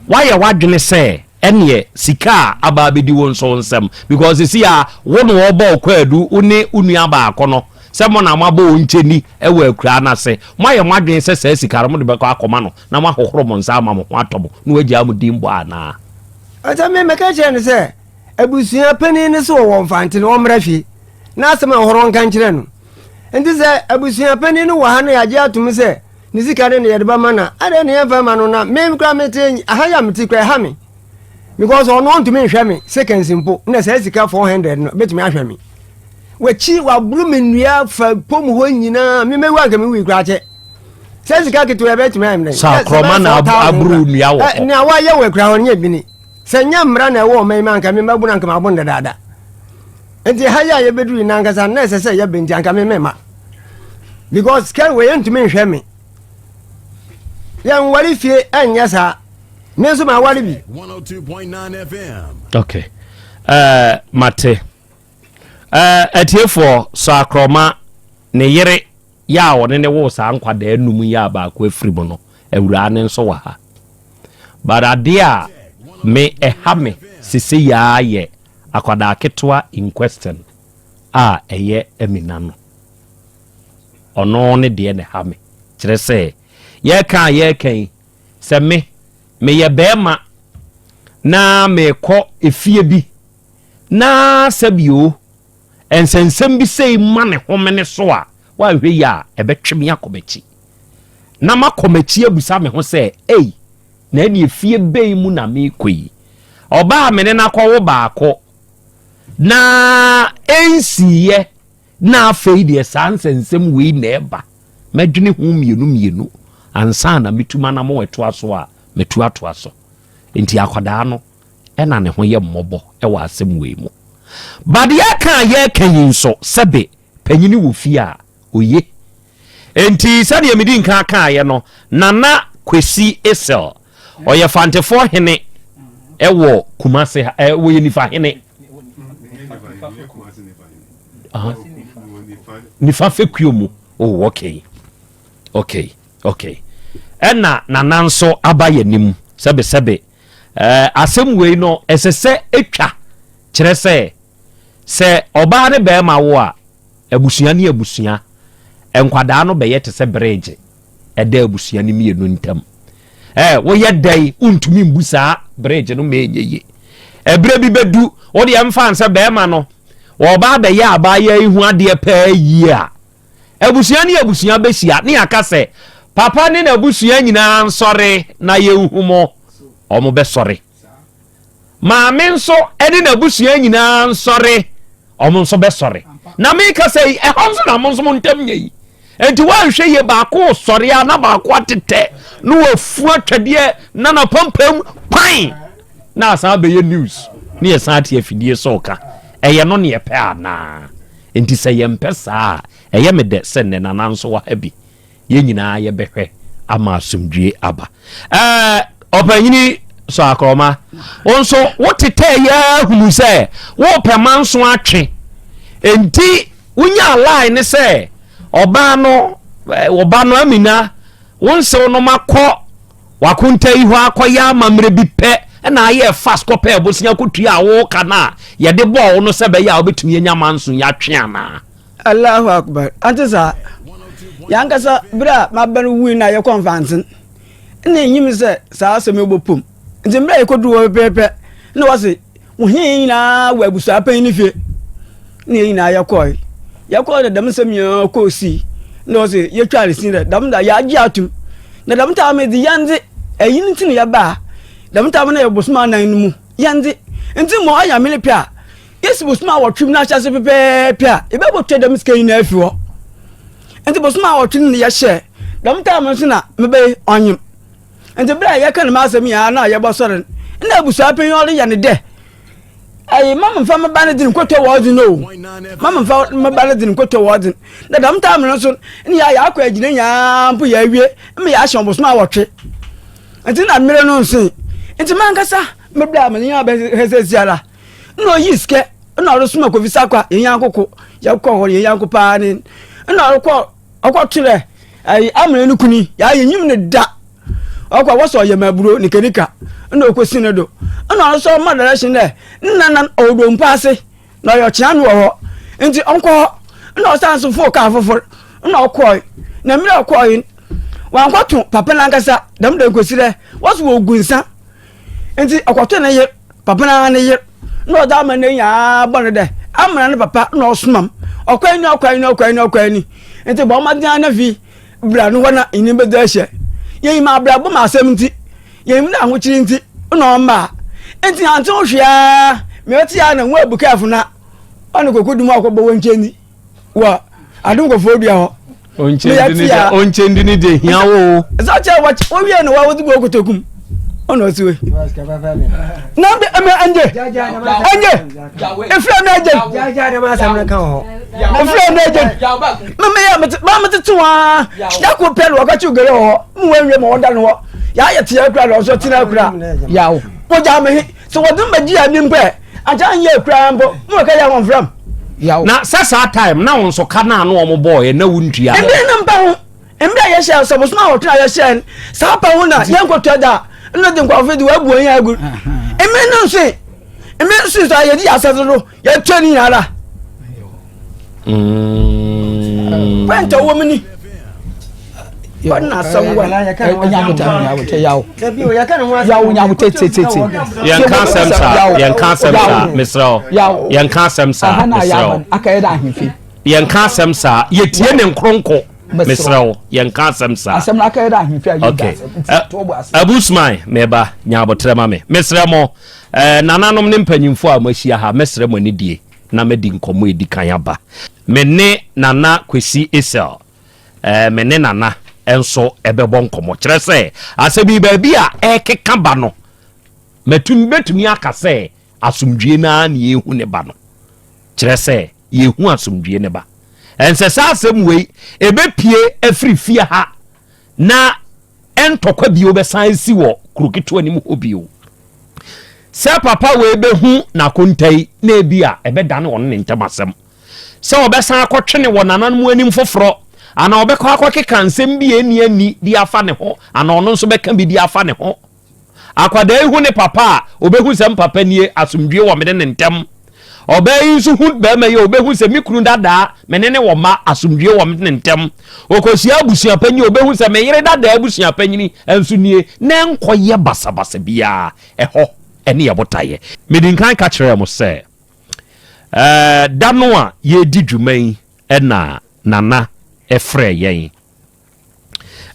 why wadwene se ene sika aba bedi won so nsem because see ya wono obo kwadu une unu aba akono se mo na mabo oncheni ewa akura na se why wadwene se sika mo de beko akoma no na ma hohoro mo nsa ama mo atomo na waji amudimbo ana ata me meka che ne se abusia pani ne so wo mfante no mrafi na asema hohoro nkan kire no enti se abusia pani no wa ha no yaje atum se ni sika ne ye de ba mana ade ne yemfa ma no na me kra mete ahaya meti kra ha me because ono want to me hwe me seconds impo na se sika 400 no betumi ahwe me wachi wa buru me nua fa pom ho nyina me mewa ga me wi kra che se sika kitu ya betumi amne sa kroma na aburu nua wo ni awa ye we kra ho nya bini se nya mra na wo me manka me mabu na nka mabon dada enti haya ye bedu na nka sa na se ye benti anka me mema because can we want to me hwe me yan wari fie anya sa me so ma wari bi 102.9 FM okay mate atiefo so akroma ne yere ya wone ne wo sa nkwada enum ya ba ko afirimu no awura ne nso wa ha barade a me ehame sisi ya ye akwada ketwa in question a eye emina no ono ne de ne hame kire se ye kan se me ye bema na me ko efie bi na sabio ensensem bi sei mane homene so a wa hwe ya ebetwem yakomachi na makomachi abusa me ho se ei na ni efie bei mu na me koi oba amene na kwa wo baako na ensiye na afei de sansensem we na eba medwene hu mienu ansa na mituma na mo weto aso a metu ato aso enti akwada no ena ne ho ye mmobo e wa asem we mu bade ya kan yinso sebe panyini wo fi a oye enti sade ya medi nka kan ye no nana kwesi esel oye fantefo hene ewo kumase wo ye nifa hene nifa fekuomu oh okay ena nananso abayanim sebe asem we no esese etwa kire se oba ne be ma wo a abusua ne abusua enkwada no be yete se bridge eda abusua ne mienu ntam wo ye dai untumi mbusa bridge no menyeye ebre bi bedu wo de emfa nse be ma no wo ba be ya aba ya ihu ade pa yi a abusua ne abusua be sia ne aka se papa ne na abusua nyina nsore na yehumo omo be sore maame nso ene na abusua nyina nsore omo nso be sore na me ka sei ehonso na mo nso ntam nyei enti wa hwe ye ba ko sore a na ba ko atete no afu atwade na na pampam kwan na asa be ye news ne ye sa ate afidie soka eye no ne ye pe ana enti se ye mpesa eye me de se ne na nanso wa habi ye nyina ye behwe ama asumdwe aba opanyini so akroma onso wotete ya hunu se wo pemanso atwe enti unya line se oba no amina wonse no makọ wakunta ihu akoya amamre bi pe na aye fast kope bosia kotua wo kana ye de bo no se be ya obetumi nya manso ya twe ana Allahu akbar antisa yankasa bra mabanu wi na ye conference na enyim se sa asem obopum nti bra ye kodu wo pepe na wase wo hin na wa abusu apan ni fie na yin na ye koy de dam sem ye kosi na wase ye tware sin de dam da ya gi atu na dam ta me di yanze eyin tin ya ba dam ta me na ye bosuma nan mu yanze nti mo anya me pia yes bosuma wo twim na hyase pepe pia e be bo twede dem sika nyina afi ho nti bosuma wo twim ne ye hye dam ta me so na me be onyim nti bra ye kan ma asem ya na ye bo sore na abusu apen yo le ya ne de ay mama fa me ba ne din kwoto wo din no mama fa me ba ne din kwoto wo din na dam ta me so ne ya akwa agina nya mpo ya wie me ya hye bosuma wo twe nti na mere no nsin nti man kasa me bra me nya ba hesesiala no yiske na ro suma ko visa kwa yen akoko ya ko ho yen akopa ni na ro ko akotire ai amre ni kuni ya yenyim ne da akwa wo so ye maburo ni kenika na okosi ne do na ro so ma direction ne na odo mpase na yo chia no ho nti onko na o sanso fo ka fofor na okoi na mira okoi wan kwato papa na nkasa dam de kosi re wo so ogunsa nti akwato na ye papa na ne ye no da ma ne ya bon de amra ne papa na osumam okwani nti bo ma dia na fi bra no wana ini be da hye ye ma bra bo ma asem nti ye mi na ho kiri nti no ma nti ante ohwea me oti ya na nwa buka afuna onu kokodum akobo woncheni wa adum ko fodua ho onchendi ni de hiawo za cha wa o wie no wa wo dugo kotokum ono siwe na be anje efra na anje jaja na ma samna kan ho efra na anje mama ya ma mtetuwa ya ko pelo wa ka chugere ho mu wenwe ma oda no ya ye tie kura lo so tina kura yawo mo ja me so wodum baji ya nimpe aja ye kura mbo mo ka ya won from yawo na sasa time na won so kana na o boy na wuntua ende na mpa ho embra ye share so bosma ho tira ye share sa pa ho na ye nkoto da no de nkwa fe di wa buon ya agu eme nso so ye di asazoro ye twani ara kwanta wo mini wana samwa nya muta yawo tabi o yakana wa yawo nya muta tete yan kan semsa misro yan kan semsa misro akaye da ahemfi yan kan semsa ye tie ne nkronko misro yan kan semsa asem na akaye da ahemfi ayi okay abusman meba nya abotre ma me misra mo nananom ne mpanyimfo a mahia ha misra mo ne die na medi nkomo edi kan aba me ne nana kwesi esel me ne nana enso ebebo nkomo kire se asebi baabi a ekeka ba no betumi aka se asumdwie na na yehu ne ba no kire se yehu asumdwie ne ba ense sa asem wei ebepie afrifia ha na entokwa bi obesan si wo kurukitu anim obio se papa we behu na kontai na ebia ebedane won ne ntamasem se obesan akotwene wo nanan anim foforo ana obekọ akọkeka nsem bi eni di afa ne ho ana ono nso beka bi di afa ne ho akwada ehu ne papa obehu sem papa nie asumdwie wo mede ne ntem obeyi nso hu be ma ye obehu sem mikuru dada menene wo ma asumdwie wo mede ne ntem okosia abusua panyi obehu sem yire dada abusua panyini enso nie na enkoye basabasa bia eho ene ye botaye medinkan ka kire mo se dano a ye di dwuman ena nana efre yen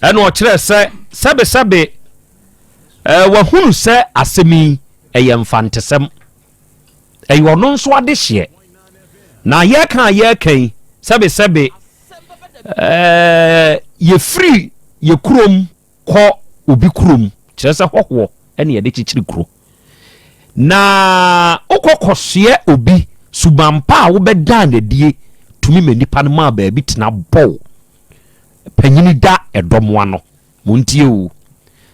eno o kire se sabe wa hunu se asemi eye mfantesem eyo no nso ade hye na ye kan sabe ye free ye kurom ko obi kurom kire se hoho ene ye de chichiri kuro na okokosye obi subampa wo beda na die tumi manipa no ma ba bi tena bow panyini da edomwa no muntie o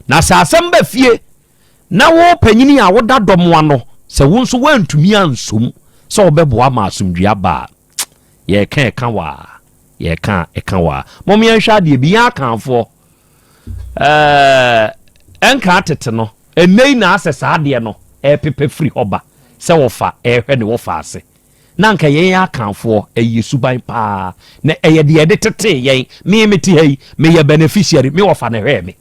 na sasem ba fie na wo panyini a wo da domwa no se wo nso wantumi ansom se obeboa ma asomdua ba ye kan wa mom ye hwa de bi ya kanfo enka tete no enei na asesa de no pepe free hoba se wo fa hwe ne wo fa ase na nka yen akanfo suban pa na de tete yen me meti hei me ye beneficiary me wo fa ne hwe me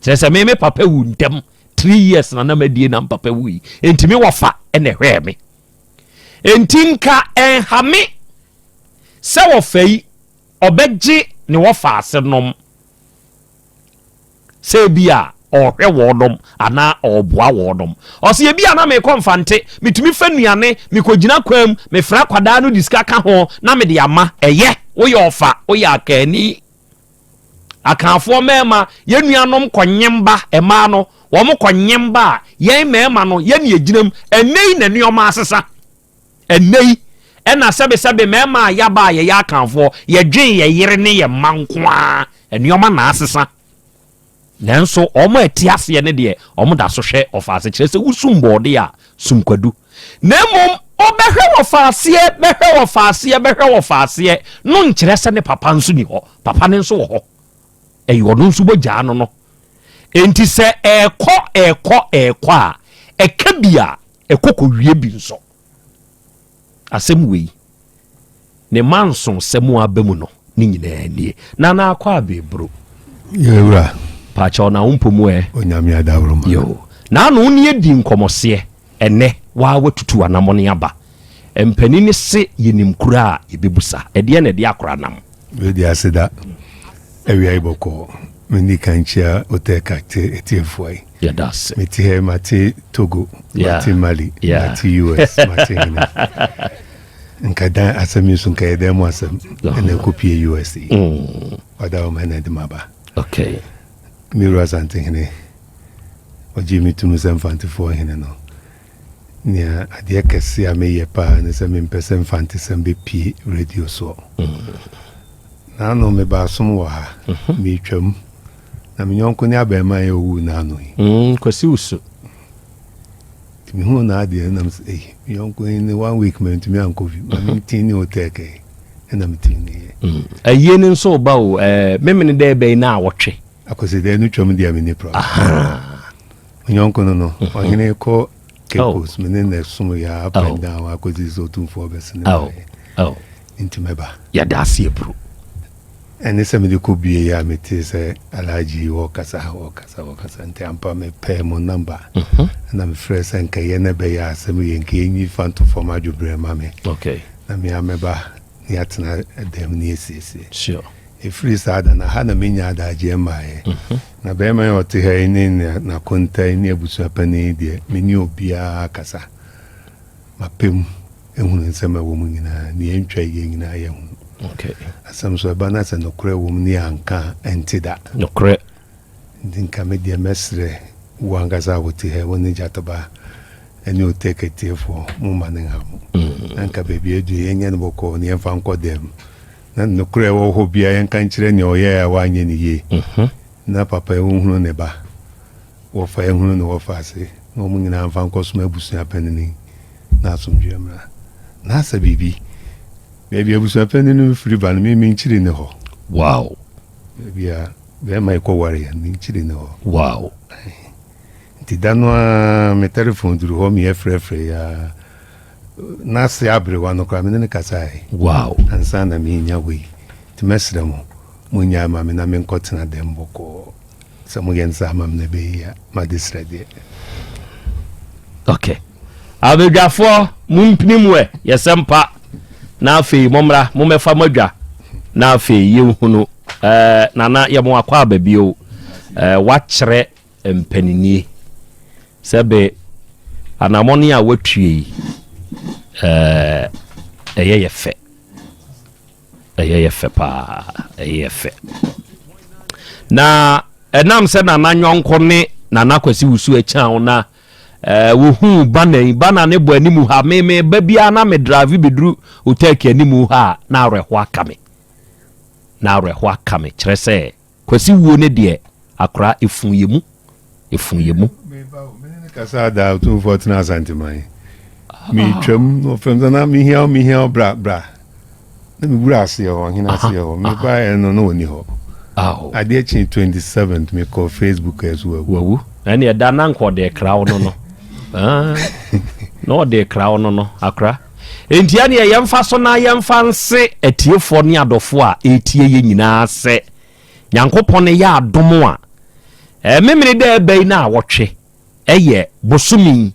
se me papa wu ntem 3 years na madie na papa wu enti me wo fa ene hwe me enti nka hame se wo fa yi obegye ne wo fa ase nom se bia ɔhwɛ wɔdom ana ɔboa wɔdom ɔsɛ ebi ana me konfante mitumi fa nuane mikogina kwam me fra kwadaa no diska ka ho na me de ama ɛyɛ woyɛ ɔfa woyɛ akani akanfo mema yenuanom konyemba ema no wo mo konyemba yen mema no ye ne eginam enei na nuoma asesa enei ena sebe mema yaba ye ya akanfo ye dwen ye yere ne ye mankoa enuoma na asesa nanso omo atiase ne de omo da so hwe ofase kire se wusum bode a sumkwadu nemom obehwe wofase no nkire se ne papa nso ni ho papa ne nso wo ho eyo no nso bogya no enti se ekọ a ekabia ekokowie bi nso asem wei ne manson semu abamu no ni nyina nie na akọ abebro yewura pacha na umpomu onyame adawro ma yo na no ne edi nkomose ene wa watutu anamone aba empani ne se yenim kura a yebebusa ede na de akora nam we di aseda ewia iboko meni kanchia OTEC etiefoi ya das meti mati Togo mati Mali mati US mati hina nkada asemi sun ka yede mo asem na kopie US wada o mena de maba okay miru asante hine oji mitunu semfanti fo hine no nia ade kese ameye pa ne se mempese mfanti sembe pie radio so na no me ba som wa ha me twam na me nyonko ne abema ye owu na no kwasi usu mi hu na ade na me nyonko in 1 week me ntumi ankovi ma me tini OTEC na me tini aye ne nso ba o memene de be na awotwe akose de no twam dia me ni pro nyonko no ohine ko kepos me ne som ya up and down akozi so tumfo besene intimeba ya dasie bro ene se me de ko bie ya meti se alaji wo kasa nte ampa me pay mo number na me fresh en kaye na be ya se me yen kenyi fanto for ma jubre ma me okay na me ameba ni atena dem ni esese sure e free sada na ha na me nya da je mae na be ma yo te he ni na konta ni ebusu apani de me ni obia kasa mapem ehunu nsema wo mu nyina ni entwa ye nyina ye hu okay asam so bana se no kure wo mu ni anka entida no kure ndinka me de mesre wo angaza wo te he woni jatoba eni OTEC tiefo mu manen ha mu anka bebi edu yenye no boko ni enfa nko dem na no kure wo ho bia yen kan kire ni oye ya wanye ni ye na papa ehunu ne ba wo fa ehunu no wo fa se no mu nyina enfa nko so mabusu apanini na asomdwe mra na sa bibi baby abusu apanini free ban me nkire ne ho wow baby a be mai ko ware ni nkire ne ho wow ti dano me telephone duru ho mi efrefre ya na se abre wa no kra me ne kasai wow ansa na mi nya we ti mesre mo mo nya ma me na me nkotena dem boko se mo yen sa ma me be ya ma disrede okay abegafo mumpinimwe yesempa na afi momra momefa madwa na afi yehunu nana yemo akwa ababio wachre mpanini sebe anamoni a watue eyeyefe pa eyeyefe na enam se na nanyonko ne nana kwasi wusu echa na wohu bana ne bo animu ha me babia na me drive bedru OTEC animu ha na arehwa kire se kwasi wuo ne de akra efunyemu me kasa da 214 Asante mai mi twam no fem na mi hia bra na mi bura ase ho hina ase ho me ba no oni ho ade chi 27th me call Facebook as well wawu ene e da na nko de krawo no no de krawo no akra entia ne yemfa so na yemfa nse etiefo ne adofo a etie ye nyina se nyankopon ne ya adomo a memene de bai na wotwe eye bosumi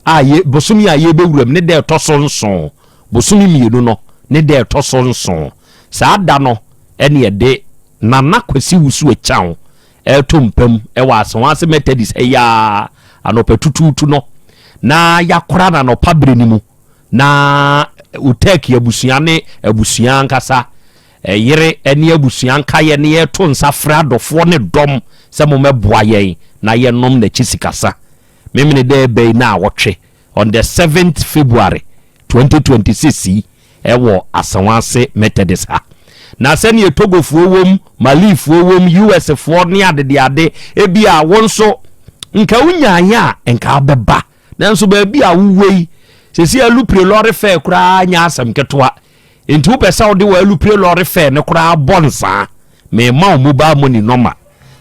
aye bewuram ne de toso nson bosumi mienu no ne de toso nson saa da no ene de nana kwasi wusu echawo tompam ɛwɔ Asawase Methodist ɛya anopa tututu no na yakora na no pabre ni mu na OTEC abusua ne abusua nkasa yere ene abusua nka ye ne yeto nsafra adofo ne dom se mo meboa yen na ye nom na chisikasa memene de be na awotwe on the 7th February 2026 ewo Asawase Methodist ha na se ne Togofuo wom Malifuo wom US fo ne ade ebia wonso nka unyanya enka beba nanso ba bia wuwei sesi alupre lorry fair kura nya Asem ketwa enti wo pesa wo de wa alupre lorry fair ne kura bonsa me ma mobile money normal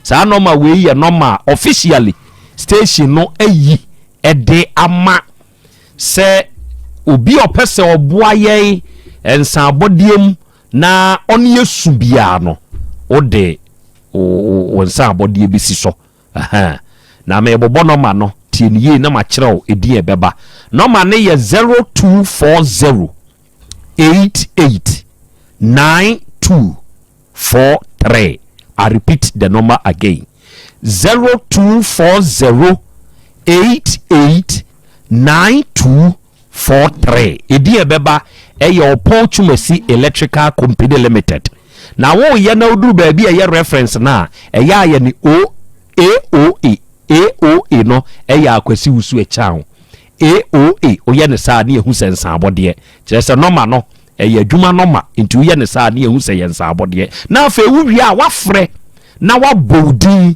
sa normal we ye normal officially station no ayi ede ama se obi opese oboa ye ensan abodiem na oni yesu bia no ode wonsan abodie bisi so aha na me bobo normal no tieniye na ma kireo edi ebeba normal ne ye 0240 889243. I repeat the number again. 0240 889243. Edi ebeba eyo Opportunity Electrical Company Limited. Na wo ye na oduru baabi eye reference na eya ye ni AOA no eya akwasi wusu echawo AOA oye ne saa ne ehu sensan abode kire se normal no eye adwuma normal nti oye ne saa ne ehu se yensan abode na afa ewuwi a wafre na wabodin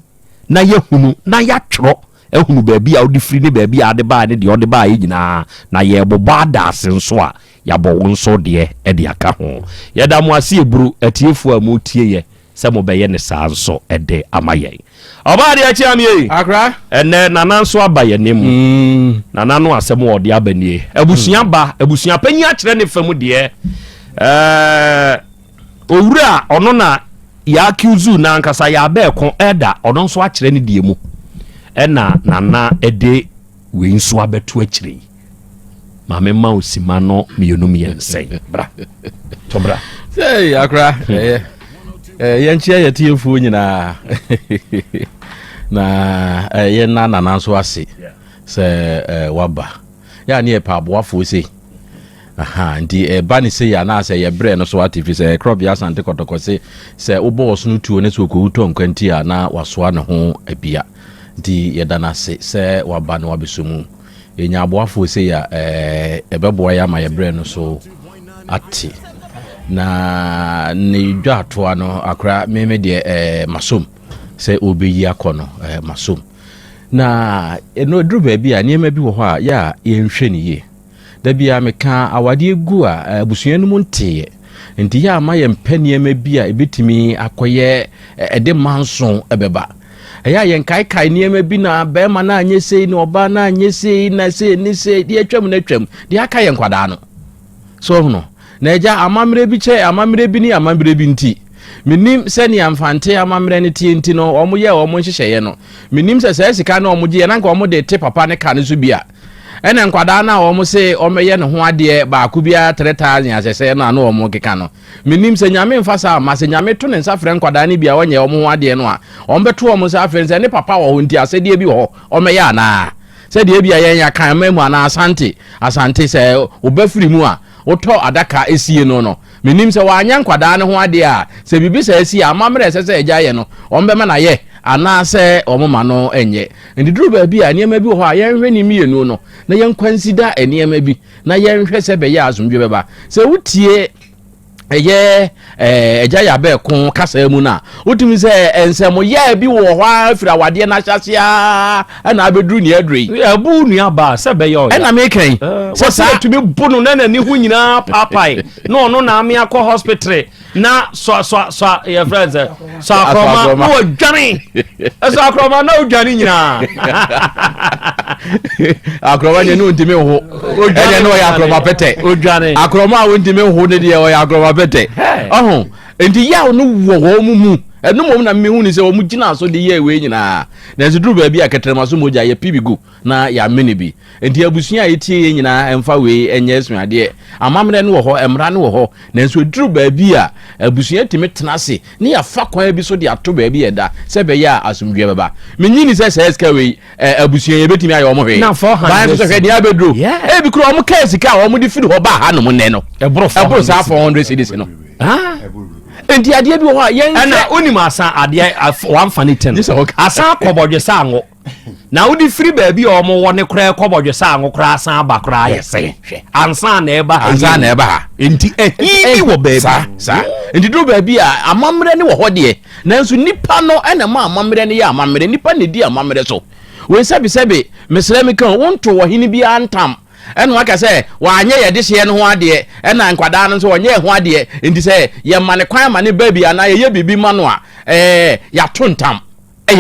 na yehunu na yatwro ehunu baabi a odi free ne baabi a de ba ne de ode ba yina na ye bobo adase nso a yabo wonso de e de aka ho yeda mo ase eburu atiefu a mo tie ye se mo beye ne saa nso ede amaye Obadi achi amie akra ene nana nso abaye nemu nana no asem ode abanie abusua ba abusua panyi a kire ne fam de owura ono na ya accuse na nkasa ya ba ekon eda ono nso a kire ne die mu ena nana ede we nso abeto akire mame ma osima no mienum yensen bra to bra hey akra yenchia yetiefu nyina na ye nana nanso ase se waba ya ne pa aboafo se aha ndi ba ne se ya na se ye bre no so atifi se Krobea Asante kotoko se obo so no tuo ne so ko uto nkwanti a na wasoa ne ho abia ndi ye dana se waba no wabesumu enya aboafo se ya ebeboa ya ma ye bre no so ati na ne dwa to ano akra meme de masom se obeyi akono masom na eno dru baabi a niema bi wo ho a ya yenhwe ne ye da bia meka awade egu a abusua no mu nteye nti ya ma ye mpa niema bi a ebetimi akoye ede manson ebeba eya yen kai niema bi na be ma na anyesei na oba na anyesei na se ni se de atwam na atwam de aka ye nkwada no so no na eja amamre bi che amamre bi ni amamre bi nti minim se ni amfante amamre ne tie nti no omoye omo hyehyeye no minim se sika na omoje na nka omo de te papa ne ka ne so bia ene nkwada na omo se omeye ne ho ade ba ku bia 3000 asese na na omo keka no minim se nyame mfasa ma se nyame to ne nsafre nkwada ne bia onye omo ho ade no a ombeto omo se afre se ne papa wo ho nti asede bi ho omeye ana se de bia yen ya kan mamu ana asante se obafiri mu a oto adaka esie no menim se wanya nkwada ne ho ade a se bibi se esie amamre se eja ye no ombema na ye ana se omoma no enye ndiduru ba bi a niema bi ho a yenhwe ni mienu no na yenkwansida eniema bi na yenhwe se be ya azumdwe beba se wutie eye eja ya be kon kasa mu na utumi se ensemo ya bi wo ho afira wade na hyasia na abeduru ni adrei abu nua ba se be yo na meken se se tumi bunu na ni hu nyina papai no na me akọ hospital na so your friends so akroma no dwane so akroma no dwane nyina akroma ne no ntimi ho ene no ya akroma pete odwane akroma wo ntimi ho ne de ya akroma pete enti ya no wo mu enu mom na me hu ni se o mu gina so de ye we nyina na nso duru ba bi aketrema so moja ye pibi go na ya mene bi enti abusua yetie ye nyina emfa we enye esuade amamre ne wo ho emra ne wo ho na nso duru ba bi a abusua timi tenase ne ya fa kwa bi so de ato ba bi eda se be ya asumdwe baba menyini se ska we abusua ye betimi aye o mo hwe na 400 ba so hwe dia bedro e bi kro o mo ka sika o mo de firi ho ba ha no mo ne no ebro sa 400 cedis no enti ade bi wo ha yen ana onim asa ade wamfane 10 asa kobodwe sa anwo na wodi free baabi o mo wone kra kobodwe sa anwo kra asa ba kra yese ansa na eba ha enti ehi wo baabi sa enti do baabi a amamre ne wo ho de nanso nipa no ena ma amamre ne ya amamre nipa ne di amamre so we sabi mesra mi kan wonto wo hini bi antam enu aka se wa anye ye de hye no ho ade ena nkwada no so wonye ho ade enti se ye mane kwan mane baby ana ye bibi ma no a ya tontam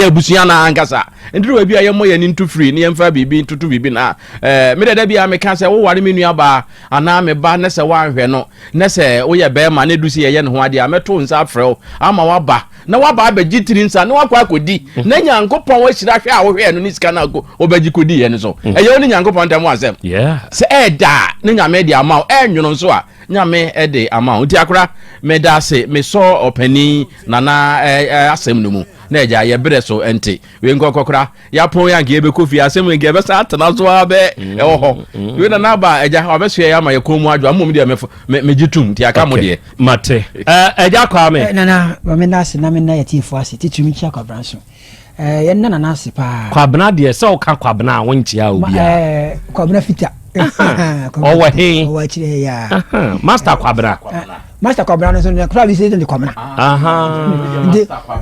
ya busua na ankasa enti do bia ye mo ye ni ntu free ne ye mfa bibi ntutu bibi na me dada bia me kan se wo ware me nua ba ana me ba ne se wa hwe no ne se wo ye be ma ne du se ye ne ho ade a meto nsa frɛw ama wa ba na wa ba abegi tirinsa na wa kwa akodi na nyankopon wa hyira hwe a wo hwe no ni sika na go obegi kodi ye ne so ye oni nyankopon tam Asem se eda ne nyame de ama enwono so a nyame ede ama nti akora me da se me so opani nana Asem no mu na eja ye bere so enti we nkokokora ya pon ya nge be kofi Asem nge be sa atena so abe ho we na ba eja obeso ya ma ye komu adwo amom de me gitum nti aka mo de mate eja kwa me nana me na se na me na yetifo ase titumi chia kwa branso ye nana na ase pa kwabena de se o ka kwabena wonchia obi a kwabena fita o wa he o wa chire ya master kwabena no so ne kra bi se de kwabena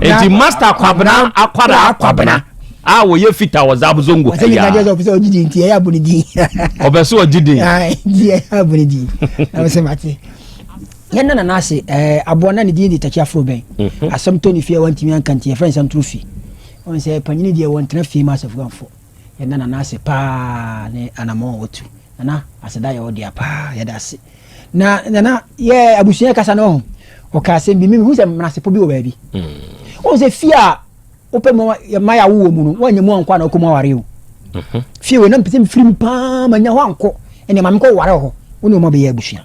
enti master kwabena akwara kwabena wo ye fita wo zabuzongo ya se ngaje zo pese ojidi nti ya buni di obeso ojidi di ya buni di na se mate yenna na ase abo na ne di taki afro ben Asem Tony fie wantimi ankanti e friends am trophy on se panyini die wontra fie ma safuganfo yenna na ase pa ne anamo otu na aseda ye odia pa ye da ase na ye abusuya kasa no o ka Asem bi mi hu se mna se po bi o baabi on se fie a ope mo ya maya wo mu no wanye mo ankwa na okomo ware o fie we na mpese film pa manya ho anko ene ma me ko ware ho woni mo be ye abusuya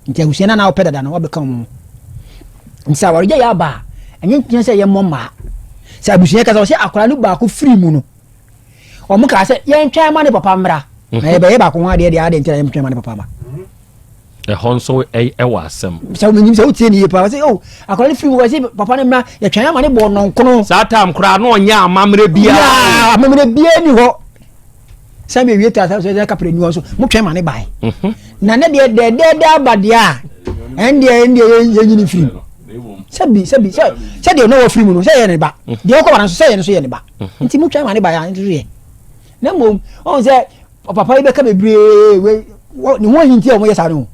nti abusuya na opeda da na wabeka mo nsa ware ya ba enye ntia se ye mo ma se abusuya kasa o se akora no ba ko free mu no o mo ka se ye ntwa ma ne papa mra na ye be ba ko ho ade ntia ye ntwa ma ne papa ba honso wa Asem so menim se utie ni pa say oh akora free wo say papa ne mra ye twan ma ne bo no nkono sa tam kra no nya amamre bia ni ho sabe wie ta so de kapre ni so mo twan ma ne bai na ne de abadia ende ye nyini free sabi de no wo free mu no say ye ne ba de ko wan so say ye no so ye ne ba nti mo twan ma ne bai an so ye na mom on say papa ibe ka bebre we ni won hinti o mo ye sa no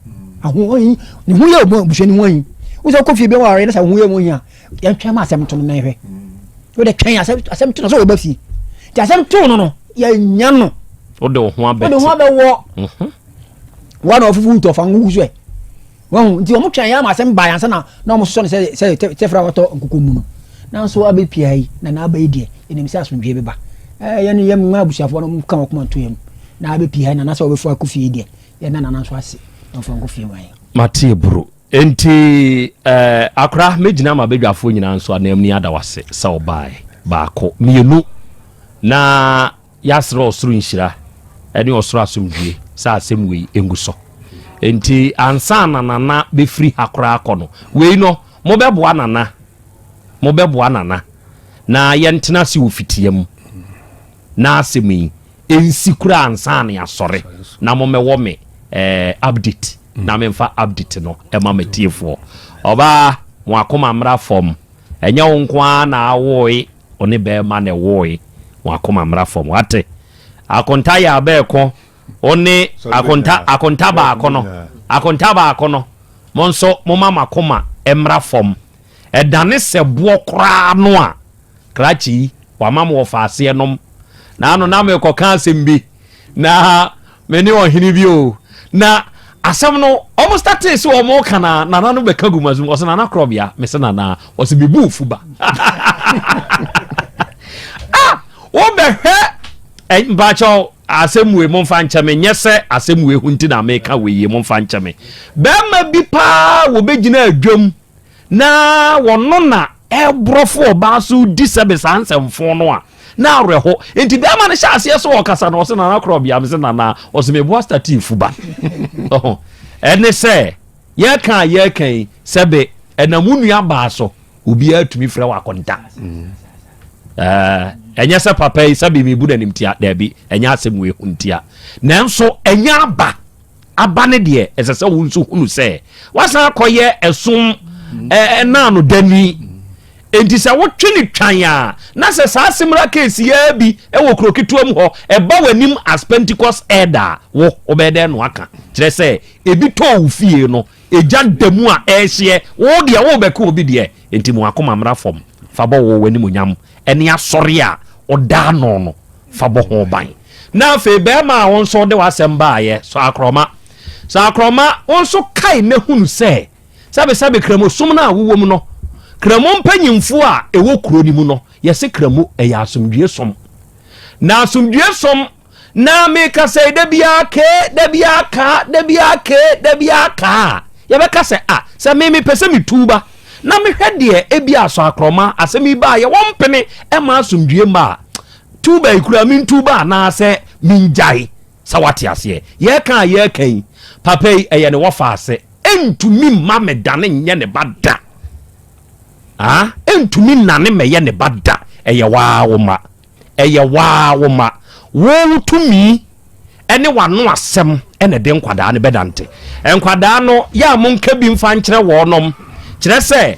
ahun ni hu ye obo buhwe ni won wo so kofi be wa na sa hu ye mo hia ya twa ma Asem to no na hwe wo de twan Asem to no so we ba fi ti Asem to no ya nya no o de ho abet wo one of food to fangu so e wo nti o mo twan ya ma Asem ba yansa na mo so ne se tefra wato nkokomu no na so abe pia yi na aba edie enim se asomdwe be ba ye ne yem ma busuafo no kan okoma to yem na abe pia na so obefu akofi edie ye na so ase mate bro enti akra mejina ma bedwafo nyina nso anam ni adawase sa obai baako mienu na yasro osuru nhira eni osuru asomdue sa Asem wei enguso enti ansa na be free akra akono wei no mo beboa nana na yentena si ofitiam na Asem yi ensikura ansa na yasore na mo mewo me update na memfa update no ema metiefo oba mo akoma mra form enya wonkwa na awoi oni be ma na woi mo akoma mra form ate akonta ya be ko oni akonta ba akono monso mo mama koma emra form edane sebo kra no a krachi wa mama wo faase enom na ano na me ko kan Asem bi na meni ohini bi o na asem no almost started so omo kana nana no be kagumazu o se nana Krobea me se nana o se be bu fuba wo be he mbacho asem we mo fa nchame nyese asem we hunti na meka we ye mo fa nchame be ma bi pa wo be gina adwam na wono na ebrofo oba so di service ansemfo no a na reho enti be ma ne sha ase so okasa no se nana Krobea me se nana o se me bo start fuba oh ene se ye kan sebe enamunu aba so obi atumi frɛ wa konta enya se papa yi sabi mi bu nanim tia da bi enya asem we huntia nanso enya aba ne de esese wo nso hunu se wasa koye esum na no dani enti se wo twini twan a na se sa asemra case ya bi wo krokituam ho eba wanim as Pentecost elder wo obede no aka kire se ebi to wo fie no eja damu a ehye wo de wo beka obi de enti mu akoma mra fom fa bo wo wanim nyam eni asori a oda no fa bo ho ban na fe be ma won so de wasem ba ye so akroma won so kai na hunu se sabe kramo sum na wo mu no kramo mpanyimfo a ewo kuro ni mu no yese kramo eya asomdue som na asomdue som na me ka se da bia ka ye be ka se se me pese mi tuba na me hwede ebi aso akroma asemi ba ye wompene e ma asomdue ma tuba ikura min tuba na se minjai sawati ase ye kan papa eye ne wofa ase entumi ma me dane nye ne bada entumi nane me ye ne bada eye wa wo ma wo tumi ene wano asem ene de nkwada ne bedante nkwada no ya monka bi mfa nkyere wo nom kire se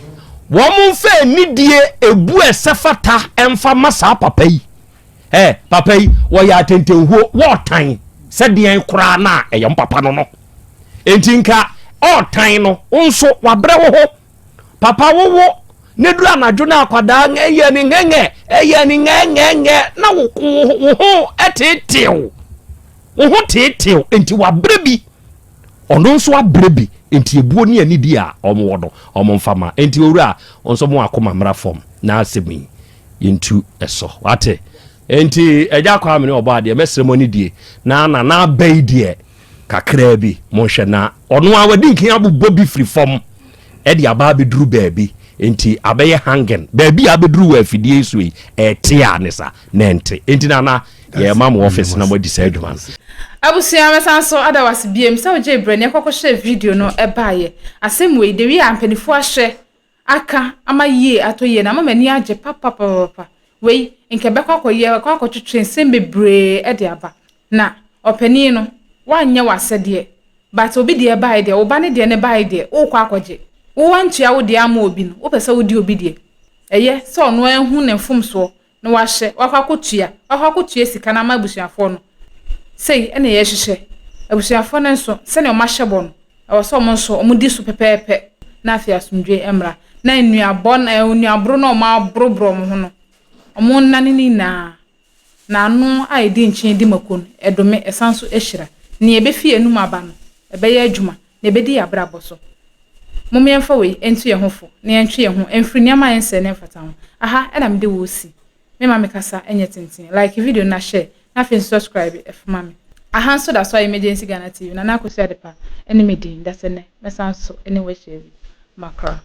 wo monfa nidie ebu esefata emfa masa papa yi papa yi wo ya tentenhuo wo tan se de kura na eye mpapa no entinka o tan no nso wabre wo ho papa wo ne dura na dwona akwada eye ni ngenge na wo ho etetew wo ho tetew enti wabre bi ono nso wabre bi enti ebuo ni anidi a omwodo omomfama enti owura onso mo akoma mra fom na asemi yentu eso wate enti eja kwa me obo ade mesremoni die na bai die kakra bi mo hwe na ono a wadi nkin abobɔ bi free fom e de aba beduru baabi enti abeye hangen baabi abeduru wa afidie so yi etia ne sa na ente enti na ye mam office na mo di sa adwuma abusia mesanso adawase biem sa oje brane kokoshe video no ebaye asem we de wi ampanifo ahye aka amaye atoye na mamani age papa we nke bekwakoye kwakotwetwe nsem bebre e de aba na opani no wanye wasede but obi de ebaye de oba ne de ne baye de wo kwakoje wo wantua wo de ama obi no wo pese wo di obi de eye so no ehu ne mfom so na wahye wakwakotua sika na mabusuafo no sei ene ye hwehwe abusuafo no nso se ne o mahye bon e so mo nso o mudi so pepepe na afia asomdwe emra na enuabon enuabro no ma brobro mo ho no omo nane ni na anu aidi nchin di makon edome esanso ehira ne ebefie enu maba no ebeye adwuma na ebedi abrabo so momyemfa we entu ye hofo na yentwe ye ho emfiri niama yense ne mfata ho aha ena mede wo si me ma mekasa enye tenten like video na share na fin subscribe efma me aha nso da so emergency Ghana TV na nakosi adepa ene medin da sene mesanso ene we share makra